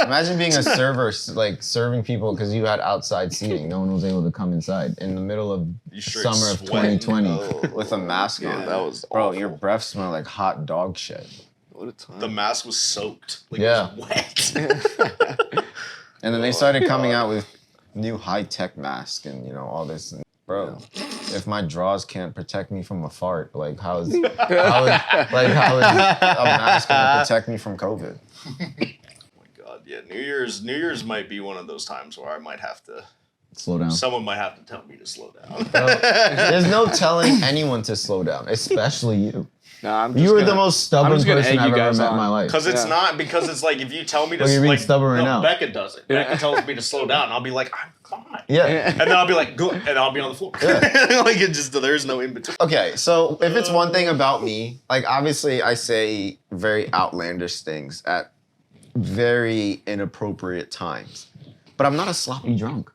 Imagine being a server, like serving people because you had outside seating. No one was able to come inside. In the middle of You straight Summer of sweating. 2020. Oh. with a mask Yeah, on. that was Bro, awful. your breath smelled like hot dog shit. What a time. The mask was soaked. Like, Yeah. it was wet. And then they started coming out with new high-tech masks and all this. And, bro, if my drawers can't protect me from a fart, like how is a mask gonna protect me from COVID? Oh my God, yeah. New Year's might be one of those times where I might have to. Slow down. Someone might have to tell me to slow down. There's no telling anyone to slow down, Especially you. Nah, I'm just You were gonna- the most stubborn just gonna person egg I've you ever guys met in on. my life. Because it's Yeah. not, because it's like if you tell me to Well, you're being like, stubborn right now. Becca does it. Becca tells me to slow down. I'll be like, I'm fine. Yeah. And then I'll be like, good. And I'll be on the floor. Like it just, there's no in between. Okay, so if it's one thing about me, like obviously I say very outlandish things at very inappropriate times, but I'm not a sloppy drunk.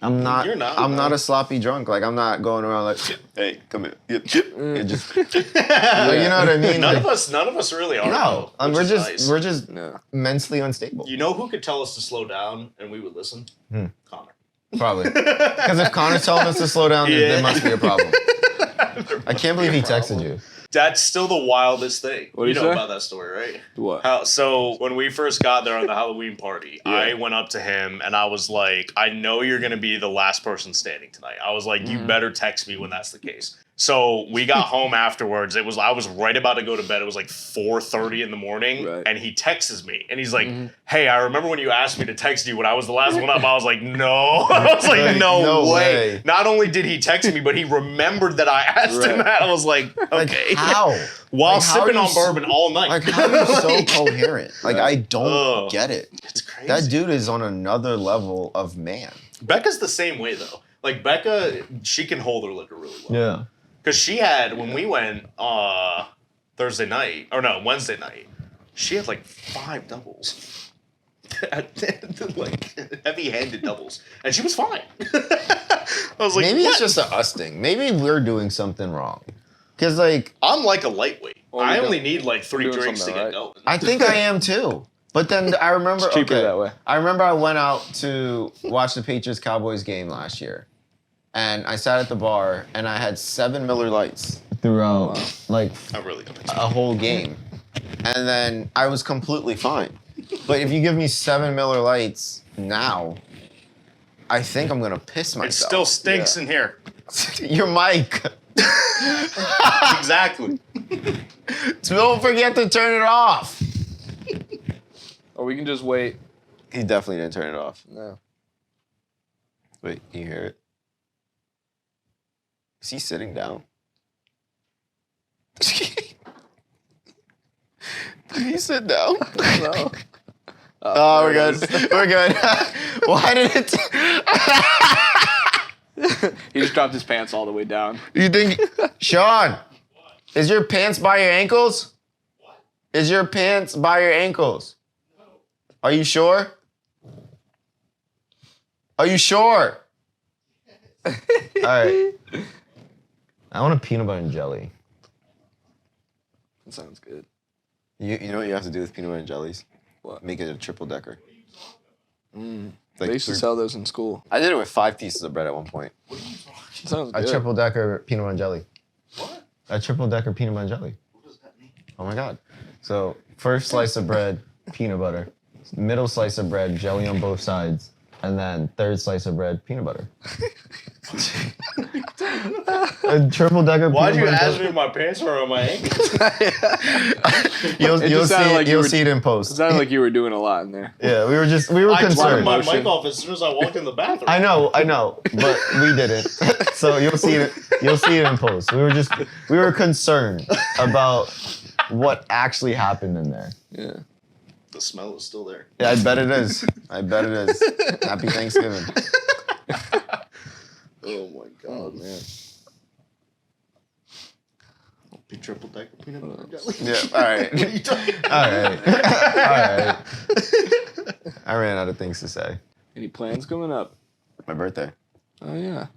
I'm not. You're not, I'm no. not a sloppy drunk. Like I'm not going around like, hey, come here. It just, like, you know what I mean? None Like, of us really are. no, though, which we're is just nice. we're just No. mentally unstable. You know who could tell us to slow down and we would listen? Connor. Probably because if Connor's telling us to slow down, Yeah. there must be a problem. There I must can't be believe a he problem. texted you. That's still the wildest thing. What'd You he know say? about that story, right? What? So when we first got there on the Halloween party, I went up to him and I was like, I know you're gonna be the last person standing tonight. I was like, you better text me when that's the case. So we got home afterwards. I was right about to go to bed. It was like 4:30 in the morning, Right. and he texts me and he's like, "Hey, I remember when you asked me to text you when I was the last one up." I was like, "No," I was like, Like, "No, no way. way. Not only did he text me, but he remembered that I asked him Right. that. I was like, Like "Okay." how? While Like, how sipping are on you bourbon all night. Like how are you so coherent? Like I don't Ugh. get it. It's crazy. That dude is on another level of man. Becca's the same way though. Like Becca, she can hold her liquor really well. Yeah. Because she had, when we went Wednesday night, she had like 5 doubles. Like heavy-handed doubles. And she was fine. I was like, Maybe what? it's just a us thing. Maybe we're doing something wrong. Cause like I'm like a lightweight. Well, I we only don't- need like 3 doing drinks to something get right. going. I think I am too. But then I remember It's cheaper that way. I remember I went out to watch the Patriots Cowboys game last year. And I sat at the bar and I had 7 Miller Lights Throughout like I'm really gonna a whole game. And then I was completely fine. But if you give me 7 Miller Lights now, I think I'm gonna piss myself. It still stinks in here. Your mic. Exactly. Don't forget to turn it off. Or we can just wait. He definitely didn't turn it off. No. Wait, can you hear it? Is he sitting down? Did he sit down? No. Oh, we're good. We're good. Why did it? He just dropped his pants all the way down. You think, Sean? Is your pants by your ankles? Is your pants by your ankles? Are you sure? Are you sure? All right. I want a peanut butter and jelly. That sounds good. You know what you have to do with peanut butter and jellies? What? Make it a triple decker. They Like used to 3 sell those in school. I did it with 5 pieces of bread at one point. That sounds A good. triple decker peanut butter and jelly. What? A triple decker peanut butter and jelly. What does that mean? Oh my god. So first slice of bread, peanut butter. Middle slice of bread, jelly on both sides. And then third slice of bread, peanut butter. A triple decker. Why'd you peanut butter ask me if my pants were on my ankles? You'll just sounded like you you'll were- see it in It post. sounded like you were doing a lot in there. Yeah, we were I turned concerned. my Motion. mic off as soon as I walked in the bathroom. I know, but we didn't. So you'll see it in post. We were concerned about what actually happened in there. Yeah. The smell is still there. Yeah, I bet it is. Happy Thanksgiving. Oh my god, man. Be triple decker peanut butter jelly. Yeah, all right. What are you talking about? All right. I ran out of things to say. Any plans coming up? My birthday. Oh yeah.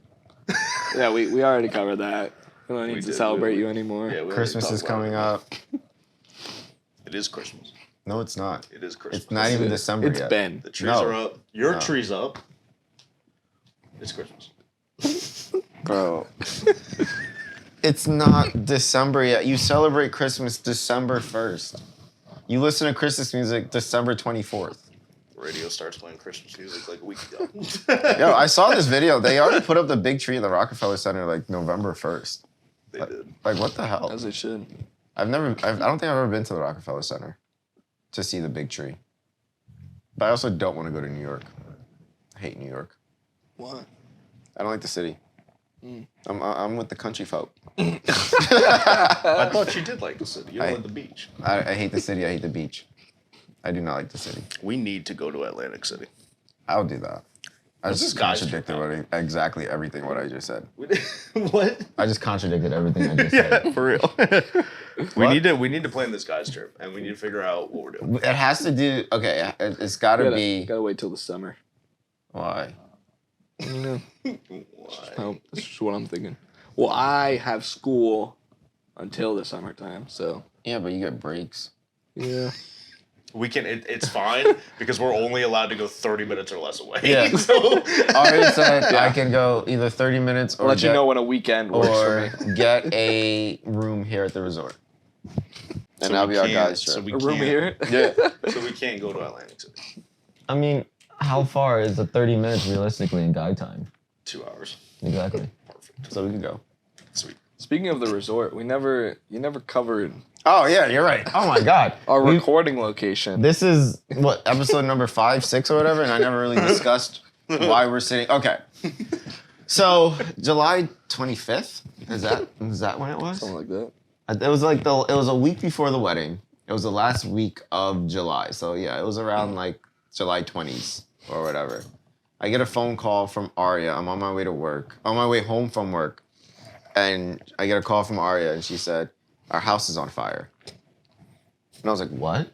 Yeah, we already covered that. We don't need We to did, celebrate we- you anymore. Yeah, we already Christmas talked is about coming it. up. It is Christmas. No, it's not. It is Christmas. It's not even December It's yet. Ben. The trees No. are up. Your No. tree's up. It's Christmas. Bro. It's not December yet. You celebrate Christmas December 1st. You listen to Christmas music December 24th. The radio starts playing Christmas music like a week ago. Yo, I saw this video. They already put up the big tree in the Rockefeller Center like November 1st. They did. Like, what the hell? As it should. I don't think I've ever been to the Rockefeller Center to see the big tree. But I also don't want to go to New York. I hate New York. What? I don't like the city. I'm with the country folk. I thought you did like the city. You don't like the beach. I hate the city. I hate the beach. I do not like the city. We need to go to Atlantic City. I'll do that. I What's just this guy's contradicted exactly everything what I just said. What? I just contradicted everything I just said. Yeah, for real. What? we need to plan this guy's trip, and we need to figure out what we're doing. It has to do. Okay, it's got to be. Gotta wait till the summer. Why? Yeah. Why? Oh, that's just what I'm thinking. Well, I have school until the summertime, so Yeah, but you get breaks. yeah. We can. It's fine because we're only allowed to go 30 minutes or less away. Yeah. So, Already said I can go either 30 minutes or I'll let you get- know when a weekend works or for me. get a room here at the resort. And that'll we be our can't- guys' trip. So we A room can't- here. Yeah. So we can't go to Atlantic City. I mean, how far is the 30 minutes realistically in guide time? 2 hours. Exactly. Perfect. So we can go. Sweet. Speaking of the resort, you never covered Oh yeah, you're right. Oh my God. our We- recording location. This is What, episode number 5, 6 or whatever, and I never really discussed why we're sitting. Okay. So July 25th? Is that when it was? Something like that. It was like it was a week before the wedding. It was the last week of July. So yeah, it was around like July 20s or whatever. I get a phone call from Aria. I'm on my way to work. On my way home from work. And I get a call from Aria and she said, "Our house is on fire." And I was like, "What?"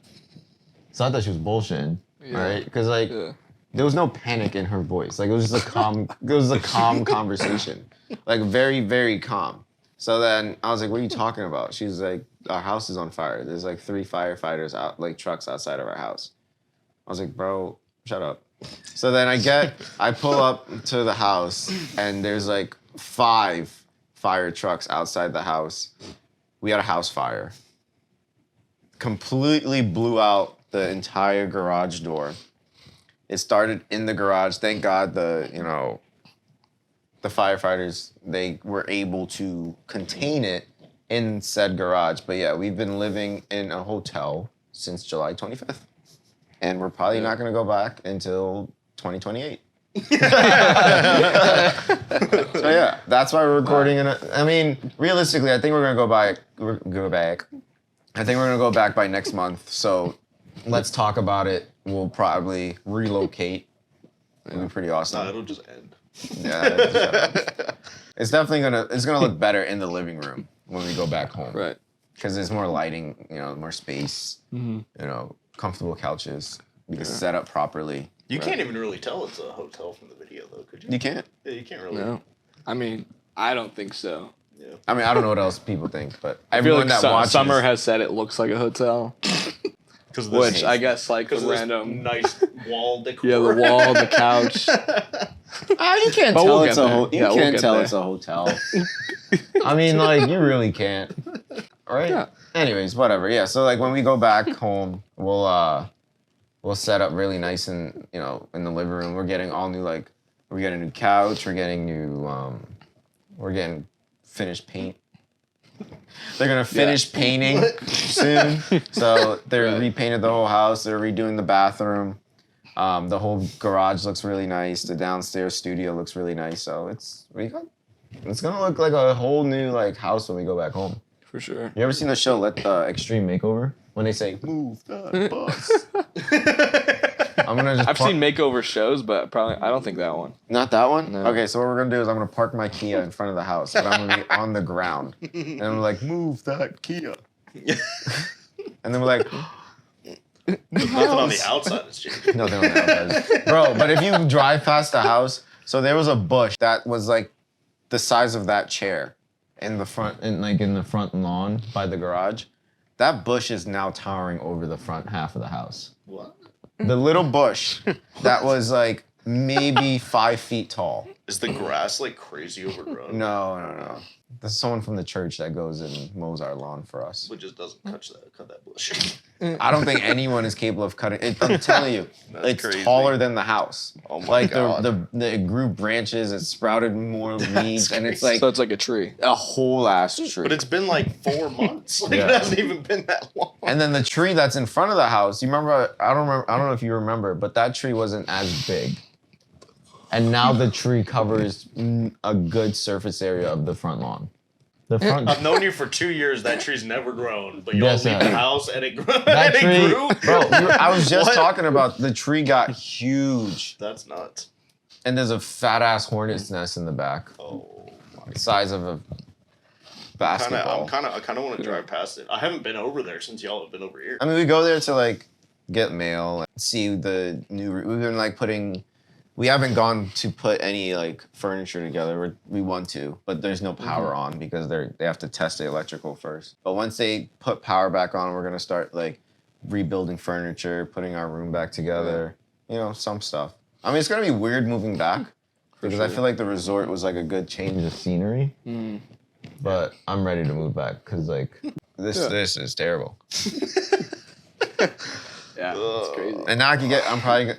so I thought she was bullshitting. Yeah. Right? Because like Yeah. there was no panic in her voice. Like it was just a calm conversation. Like very, very calm. So then I was like, "What are you talking about?" She's like, "Our house is on fire. There's like 3 firefighters out, like trucks outside of our house." I was like, "Bro, shut up." So then I pull up to the house and there's like 5 fire trucks outside the house. We had a house fire. Completely blew out the entire garage door. It started in the garage. Thank God the firefighters, they were able to contain it in said garage. But yeah, we've been living in a hotel since July 25th. And we're probably not going to go back until 2028. So yeah, that's why we're recording. I mean, realistically, I think we're gonna go back. I think we're gonna go back by next month. So let's talk about it. We'll probably relocate. It'll be pretty No, awesome. it'll just end. Yeah, it's definitely gonna look better in the living room when we go back home. Right. Because there's more lighting, more space, comfortable couches. We can set up properly. You can't even really tell it's a hotel from the video, though, could you? You can't. Yeah, you can't really. No. I mean, I don't think so. Yeah. I mean, I don't know what else people think, but I feel everyone like that watches. Summer has said it looks like a hotel, Because which I guess like the because random. nice wall decor. Yeah, the wall, the couch. You can't But tell we'll it's get a there. hotel. Yeah, You we'll can't get tell there. it's a hotel. I mean, like you really can't, right? Yeah. Anyways, whatever. Yeah. So like when we go back home, we'll we'll set up really nice in in the living room. We're getting all new we're getting a new couch. We're getting finished paint. They're gonna finish painting soon, so they're repainted the whole house. They're redoing the bathroom. The whole garage looks really nice. The downstairs studio looks really nice. So it's gonna look like a whole new house when we go back home. For sure. You ever seen the show Extreme Makeover? When they say move that bus. I've seen makeover shows, but probably I don't think that one. Not that one? No. Okay, so what we're gonna do is I'm gonna park my Kia in front of the house, but I'm gonna be on the ground. And I'm like, move that Kia. And then we're like, Nothing on the outside is changing. nothing on the outside. Bro, but if you drive past the house, so there was a bush that was the size of that chair in the front, in the front lawn by the garage. That bush is now towering over the front half of the house. What? The little bush that was maybe 5 feet tall. Is the grass crazy overgrown? No. There's someone from the church that goes and mows our lawn for us. But just doesn't cut that bush. I don't think anyone is capable of cutting it. I'm telling you, it's crazy. taller than the house. Oh my God. It grew branches, it sprouted more leaves, and it's So it's like a tree. a whole ass tree. But it's been 4 months. Yeah. It hasn't even been that long. And then the tree that's in front of the house, you remember? I don't know if you remember, but that tree wasn't as big. And now the tree covers a good surface area of the front lawn. The front. I've known you for 2 years. That tree's never grown, but you all Yes, leave the sir. house and it grew. That tree, grew. bro. I was just What? talking about the tree got huge, That's nuts. and there's a fat ass hornet's nest in the back, Oh, the size of a basketball. I kind of want to drive past it. I haven't been over there since y'all have been over here. I mean, we go there to get mail and see the new. We've been putting. We haven't gone to put any furniture together. We want to, but there's no power on because they have to test the electrical first. But once they put power back on, we're gonna start rebuilding furniture, putting our room back together. Some stuff. I mean, it's gonna be weird moving back because I feel like the resort was a good change of scenery. But I'm ready to move back because this is terrible. Yeah, it's crazy. And now I'm probably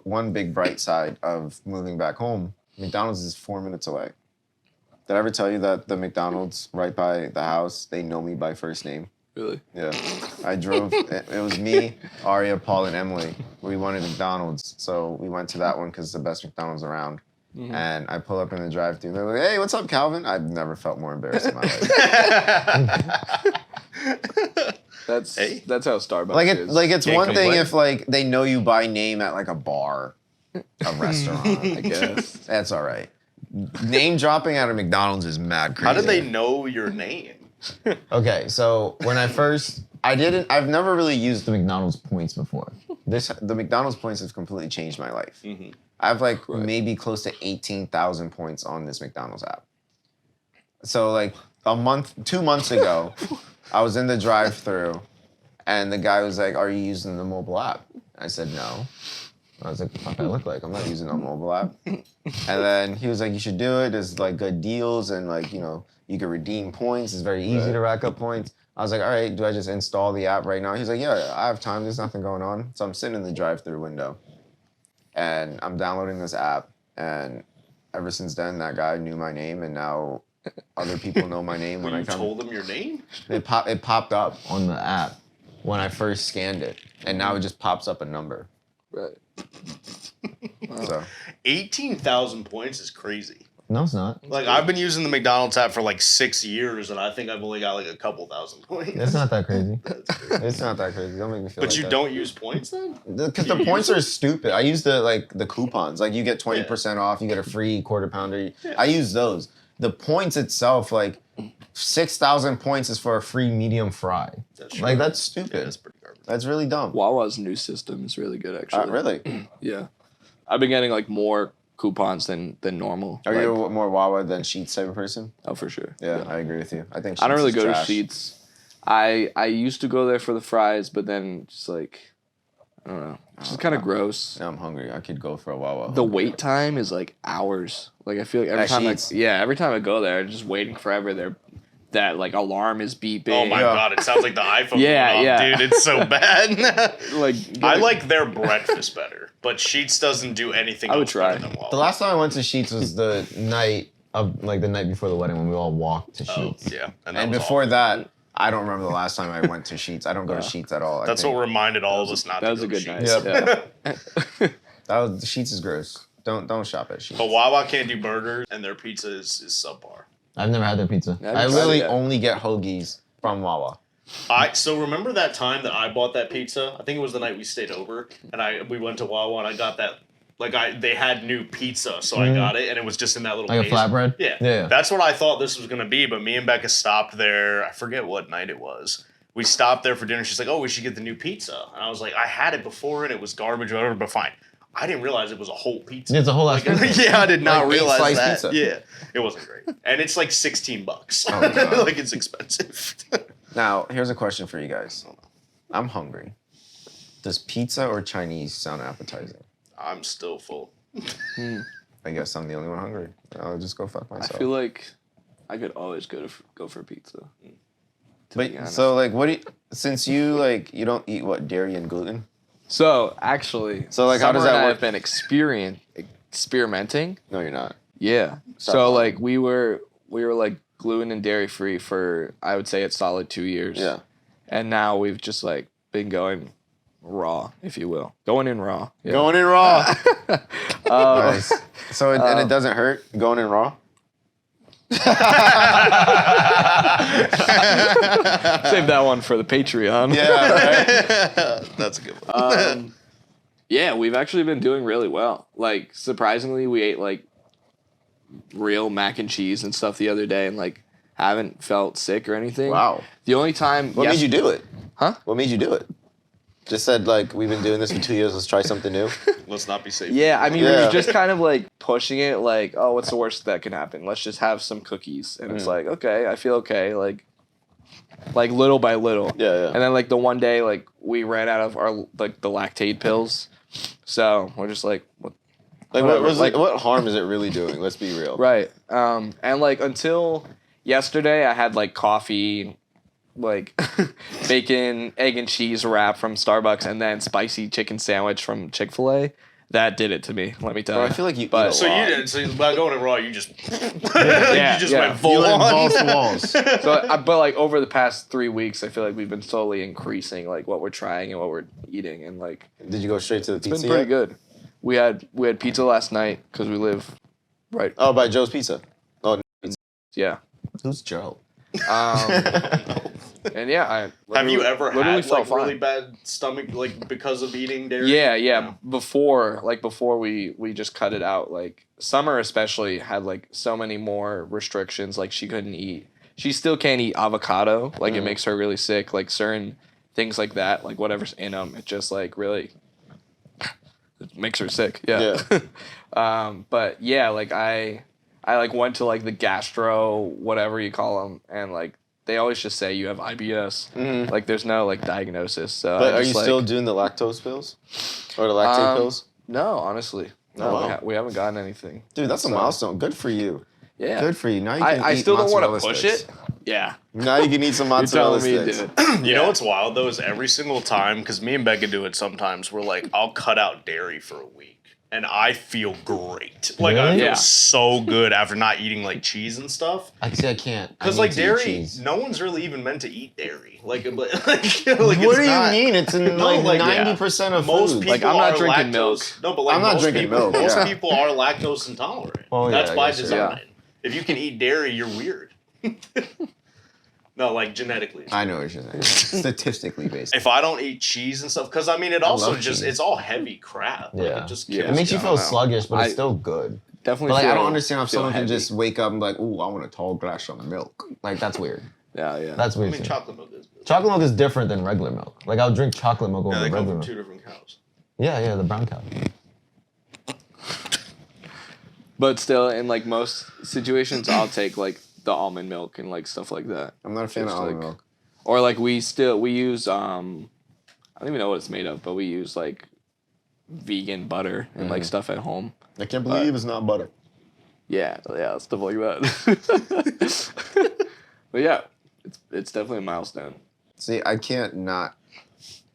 one big bright side of moving back home. McDonald's is 4 minutes away. Did I ever tell you that the McDonald's right by the house, they know me by first name? Really? Yeah. I drove, it was me, Aria, Paul, and Emily. We wanted McDonald's, so we went to that one because it's the best McDonald's around. And I pull up in the drive-thru. They're like, "Hey, what's up, Calvin?" I've never felt more embarrassed in my life. That's how Starbucks is. It's Can't one thing complain. if they know you by name at a bar, a restaurant. I guess. That's all right. Name dropping at a McDonald's is mad crazy. How did they know your name? Okay, so when I've never really used the McDonald's points before. The McDonald's points have completely changed my life. Mm-hmm. I have maybe close to 18,000 points on this McDonald's app. So 2 months ago, I was in the drive-thru, and the guy was like, "Are you using the mobile app?" I said, "No." I was like, "What the fuck I look like? I'm not using no mobile app." And then he was like, "You should do it. There's good deals and you can redeem points. It's very easy to rack up points." I was like, "All right, do I just install the app right now?" He's like, "Yeah, I have time. There's nothing going on." So I'm sitting in the drive-thru window, and I'm downloading this app. And ever since then, that guy knew my name, and now other people know my name when I You come. told them your name? It popped up on the app when I first scanned it, and now it just pops up a number. Right. So 18,000 points is crazy. No, it's not. I've been using the McDonald's app for 6 years, and I think I've only got a couple thousand points. It's not that crazy. it's not that crazy. Don't make me feel. But like you that. don't use points then? Because the points are stupid. I use the coupons. You get 20% off, you get a free quarter pounder. I use those. The points itself, 6,000 points is for a free medium fry. That's true. That's stupid. Yeah, that's pretty garbage. That's really dumb. Wawa's new system is really good, actually. Really? Yeah. I've been getting more coupons than normal. Are you more Wawa than Sheets type of person? Oh, for sure. Yeah, I agree with you. I think I don't Sheetz really is go to trash. Sheets. I used to go there for the fries, but then just I don't know. It's just kind of gross. Now I'm hungry. I could go for a Wawa. The wait time is hours. I feel like every At time Sheetz? every time I go there, I'm just waiting forever. They're that like alarm is beeping. Oh my god, it sounds like the iPhone. Yeah, went off, yeah. dude, it's so bad. Like I like their breakfast better, but Sheetz doesn't do anything. I would else try. better than Wawa. The last time I went to Sheets was the night before the wedding when we all walked to Oh, Sheets. yeah, that And was before awful. that, I don't remember the last time I went to Sheets. I don't go to Sheets at all. That's what reminded all of us not that to was go a good to night. Sheetz. Yeah. Sheets is gross. Don't shop at Sheets. But Wawa can't do burgers, and their pizza is subpar. I've never had their pizza. Yeah, I tried literally it. only get hoagies from Wawa. So remember that time that I bought that pizza? I think it was the night we stayed over, and we went to Wawa and I got that. They had new pizza, so I got it, and it was just in that little Like a case. flatbread? Yeah. Yeah. That's what I thought this was gonna be, but me and Becca stopped there. I forget what night it was. We stopped there for dinner. She's like, "Oh, we should get the new pizza," and I was like, "I had it before, and it was garbage, or whatever." But fine. I didn't realize it was a whole pizza. It's a whole ass pizza. Yeah, I did not Like realize 8-slice that. pizza. Yeah, it wasn't great, and it's like $16. Oh, God. Like it's expensive. Now, here's a question for you guys. I'm hungry. Does pizza or Chinese sound appetizing? I'm still full. I guess I'm the only one hungry. I'll just go fuck I myself. feel like I could always go for pizza. To be But honest. so like, since you don't eat what, dairy and gluten? So actually, So, like, how does Summer that and I work? have been experimenting. No, you're not. Yeah. Stop So lying. like we were like gluten and dairy free for I would say it's solid 2 years. Yeah. And now we've just like been going raw, if you will, going in raw. Yeah. Going in raw. Uh, Nice. So and it doesn't hurt going in raw. Save that one for the Patreon. Yeah. Right? That's a good one. Yeah, we've actually been doing really well. Like surprisingly, we ate like real mac and cheese and stuff the other day, and like haven't felt sick or anything. Wow. The only time. What made you do it? Huh? What made you do it? Just said like we've been doing this for 2 years. Let's try something new. Let's not be safe. Yeah, I mean, we Yeah. were just kind of like pushing it, like, oh, what's the worst that can happen? Let's just have some cookies, and it's like, okay, I feel okay, like little by little. Yeah. And then like the one day, like we ran out of our like the lactate pills, so we're just like, what? Like Whatever, what harm is it really doing? Let's be real. Right. And like until yesterday, I had like coffee, like bacon, egg and cheese wrap from Starbucks, and then spicy chicken sandwich from Chick-fil-A. That did it to me. Let me tell Bro, you. I feel like you But- eat a So lot. you didn't. So by going in raw, you just Yeah, you just yeah. went You full went on. balls to walls. So, but like over the past 3 weeks, I feel like we've been slowly increasing like what we're trying and what we're eating, and like Did you go straight to the it's pizza? been pretty yet? good. We had pizza last night because we live right. Oh, by Joe's Pizza. Oh, Yeah. who's Joe? And yeah, I Have you literally- ever literally had felt like fine. really bad stomach like because of eating dairy? Yeah. Before we just cut it out. Like Summer especially had like so many more restrictions. Like she couldn't eat. She still can't eat avocado. Like it makes her really sick. Like certain things like that. Like whatever's in them, it just like really it makes her sick. Yeah. But yeah, like I like went to like the gastro whatever you call them, and like they always just say you have IBS. Like there's no like diagnosis. So But I are just, you like, still doing the lactose pills or the lactate pills? No, honestly. No, Oh, wow. we haven't gotten anything. Dude, that's a So- milestone. Good for you. Yeah. Good for you. Now you can I eat still don't want to mozzarella push sticks. it. Yeah. Now you can eat some You're mozzarella telling me to sticks. do it. You know what's wild though is every single time because me and Becca do it sometimes. We're like, I'll cut out dairy for a week. And I feel great. Like I Really? feel Yeah. so good after not eating like cheese and stuff. I can't. I Because need like to eat dairy, cheese. no one's really even meant to eat dairy. Like, but, like What do you not- mean? It's in No, like like, 90% of Most food. people Like, I'm not are drinking lactose. milk. No, but like I'm not most drinking people, milk, Most yeah. people are lactose intolerant. Oh, That's yeah, by I guess so. design. If you can eat dairy, you're weird. No, like genetically. I know what you're saying. Statistically based. If I don't eat cheese and stuff, because I mean, it also love just cheese. it's all heavy crap. Like, Yeah. it just Yeah. kills It makes you you. feel know. sluggish, but I- it's still good. Definitely. But like, I feel- don't understand if feel someone can heavy. just wake up and be like, ooh, I want a tall glass of milk. Like that's weird. Yeah. That's I weird. mean, too. chocolate milk is. Chocolate milk is different than regular milk. Like I'll drink chocolate milk over Yeah, they come regular from milk. two different cows. Yeah, the brown cow. But still, in like most situations, I'll take like the almond milk and like stuff like that. I'm not a fan of Just, almond like- milk. Or like we use I don't even know what it's made of, but we use like vegan butter and like stuff at home. I can't believe it's not butter. Yeah, stuff like that. But But yeah, it's definitely a milestone. See, I can't not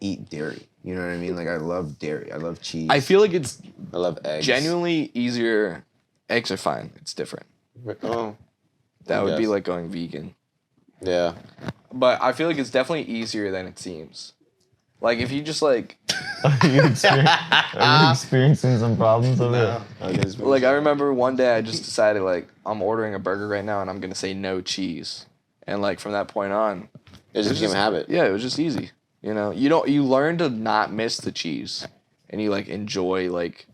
eat dairy. You know what I mean? Like, I love dairy. I love cheese. I feel like it's I love eggs. genuinely easier. Eggs are fine. It's different. Oh, That would be Yes. like going vegan. yeah. But I feel like it's definitely easier than it seems. Like if you just like Are you experiencing some problems over there? like I remember one day I just decided like I'm ordering a burger right now and I'm gonna say no cheese. And like from that point on, It just became a habit. yeah, it was just easy. You know, you learn to not miss the cheese, and you like enjoy like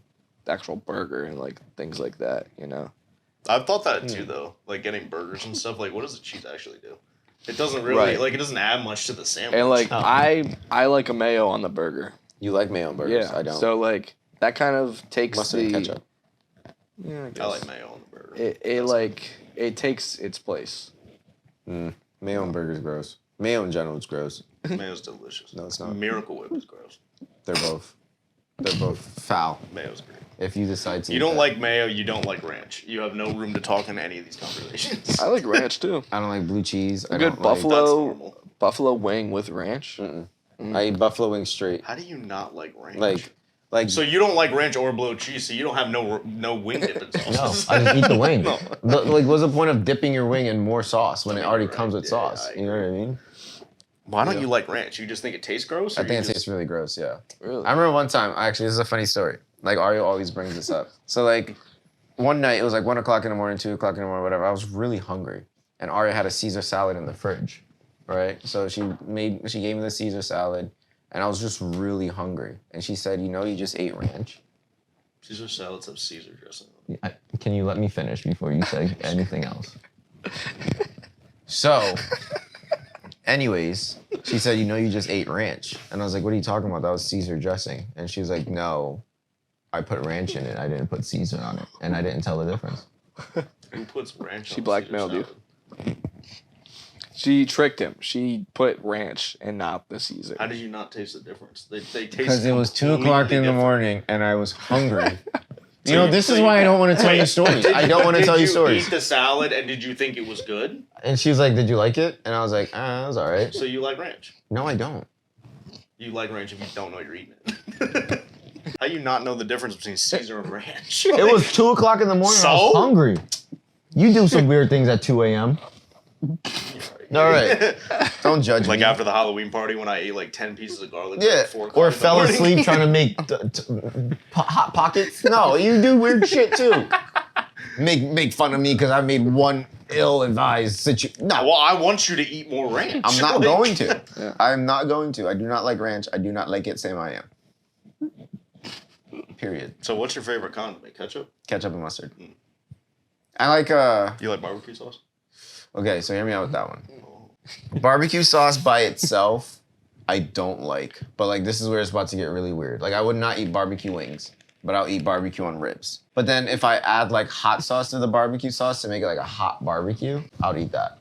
the actual burger and like things like that. You know, I've thought that too, though. Like getting burgers and stuff. Like, what does the cheese actually do? It doesn't really Right. like. It doesn't add much to the sandwich. and like Oh. I like a mayo on the burger. You like mayo burgers? Yeah, I don't. So like that kind of takes Mustard and ketchup. Yeah, I guess. I like mayo on the burger. It like it takes its place. Mayo and burgers gross. Mayo in general is gross. Mayo's delicious. No, it's not. Miracle Whip is gross. They're both foul. Mayo's great. If you decide to You eat don't that. like mayo. You don't like ranch. You have no room to talk in any of these conversations. I like ranch too. I don't like blue cheese. I A good don't buffalo buffalo wing with ranch. Like, I eat buffalo wings straight. How do you not like ranch? Like So you don't like ranch or blue cheese, so you don't have no wing dipping No, sauce. I just eat the wing. like, what's the point of dipping your wing in more sauce when it already Right, comes with yeah, sauce? I You know what I mean? Why don't you like ranch? You just think it tastes gross? I or think you it just- tastes really gross. Yeah. Really? I remember one time. Actually, this is a funny story. Like Ario always brings this up. So like, one night it was like 1 o'clock in the morning, 2 o'clock in the morning, whatever. I was really hungry, and Aria had a Caesar salad in the fridge, right? So she gave me the Caesar salad, and I was just really hungry, and she said, "You know, you just ate ranch." Caesar salads have Caesar dressing. Can you let me finish before you say anything else? So, anyways, she said, "You know, you just ate ranch," and I was like, "What are you talking about? That was Caesar dressing." And she was like, "No, I put ranch in it. I didn't put Caesar on it, and I didn't tell the difference." Who puts ranch? She on Caesar blackmailed you. salad? She tricked him. She put ranch and not the Caesar. How did you not taste the difference? They taste Because it was 2 o'clock completely in the different. morning, and I was hungry. So You know, you- this so is you- why I don't want to tell you Wait, stories. did I don't want to tell you Did stories. you eat the salad and did you think it was good? And she was like, "Did you like it?" And I was like, "It was all right." So you like ranch? No, I don't. You like ranch if you don't know you're eating it. How you not know the difference between Caesar and ranch? It was 2 o'clock in the morning. I was So? hungry. You do some weird things at 2 a.m. All right, don't judge Like me. after the Halloween party when I ate like 10 pieces of garlic. Yeah, at 4 o'clock Or in the fell morning. asleep trying to make hot pockets. No, you do weird shit too. Make fun of me because I made one ill-advised situation. No, Well, I want you to eat more ranch. I'm not Like- going to. Yeah. I'm not going to. I do not like ranch. I do not like it. Same I am. Period. So what's your favorite condiment? Ketchup? Ketchup and mustard. I like You like barbecue sauce? Okay, so hear me out with that one. Barbecue sauce by itself, I don't like. But like this is where it's about to get really weird. Like I would not eat barbecue wings, but I'll eat barbecue on ribs. But then if I add like hot sauce to the barbecue sauce to make it like a hot barbecue, I'll eat that.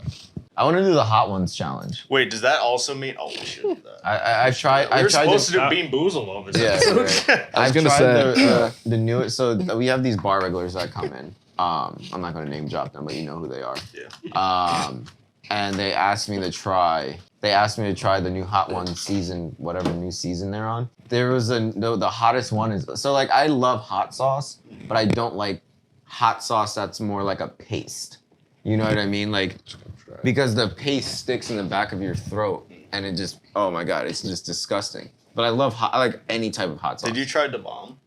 I want to do the hot ones challenge. Wait, does that also mean? Oh, we should do that. I've tried. We're I've tried supposed to, to do Bean Boozled on this Yeah, episode. right. I was I've gonna tried say, the newest. So we have these bar regulars that come in. I'm not gonna name drop them, but you know who they are. Yeah. And they asked me to try. They asked me to try the new Hot One season, whatever new season they're on. There was the hottest one is so like I love hot sauce, but I don't like hot sauce that's more like a paste. You know what I mean? Like because the paste sticks in the back of your throat, and it just oh my god, it's just disgusting. But I love I like any type of hot sauce. Did you try the bomb?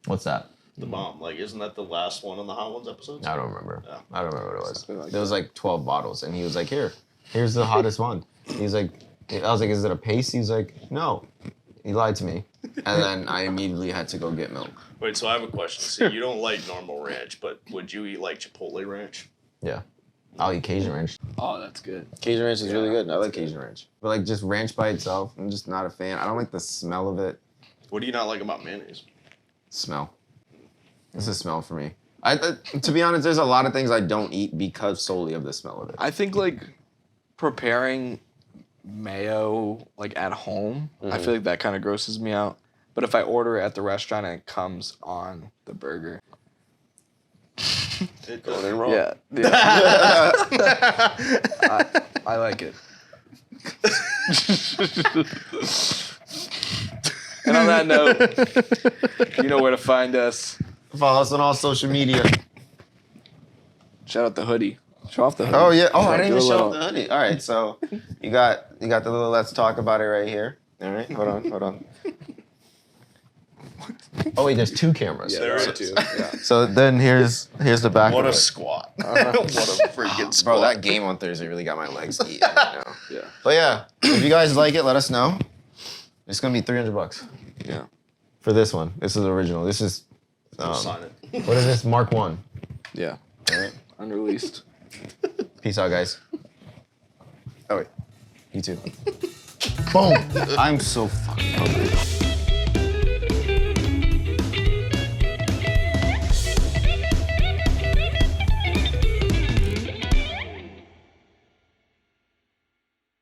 What's that? The bomb. Like, isn't that the last one on the Hot Ones episodes? I don't remember. Yeah. I don't remember what it was. Something like There was like 12 bottles, and he was like, here's the hottest one. He's like, I was like, is it a paste? He's like, no. He lied to me. And then I immediately had to go get milk. Wait, so I have a question. So you don't like normal ranch, but would you eat like Chipotle ranch? Yeah. I'll eat Cajun ranch. Oh, that's good. Cajun ranch is really good. I like Cajun ranch. But like just ranch by itself, I'm just not a fan. I don't like the smell of it. What do you not like about mayonnaise? Smell. It's a smell for me. To be honest, there's a lot of things I don't eat because solely of the smell of it. I think like preparing mayo like at home, I feel like that kind of grosses me out. But if I order it at the restaurant and it comes on the burger, It Going in doesn't. wrong. yeah, I like it. And on that note, you know where to find us. Follow us on all social media. Shout out the hoodie. Show off the hoodie. Oh yeah. Oh, I Do didn't a even show little- off the hoodie. All right, so you got the little let's talk about it right here. All right, hold on. Oh wait, there's 2 cameras. Yeah, There there it are is. 2. Yeah. So then here's the back. What of a it. squat. What a freaking squat. Bro, that game on Thursday really got my legs eating right now. Yeah. But yeah, if you guys like it, let us know. It's gonna be $300 Yeah. for this one. This is original. This is Sign it. what is this? Mark 1. Yeah. All right. Unreleased. Peace out, guys. Oh wait, you too. Boom. I'm so fucking hungry.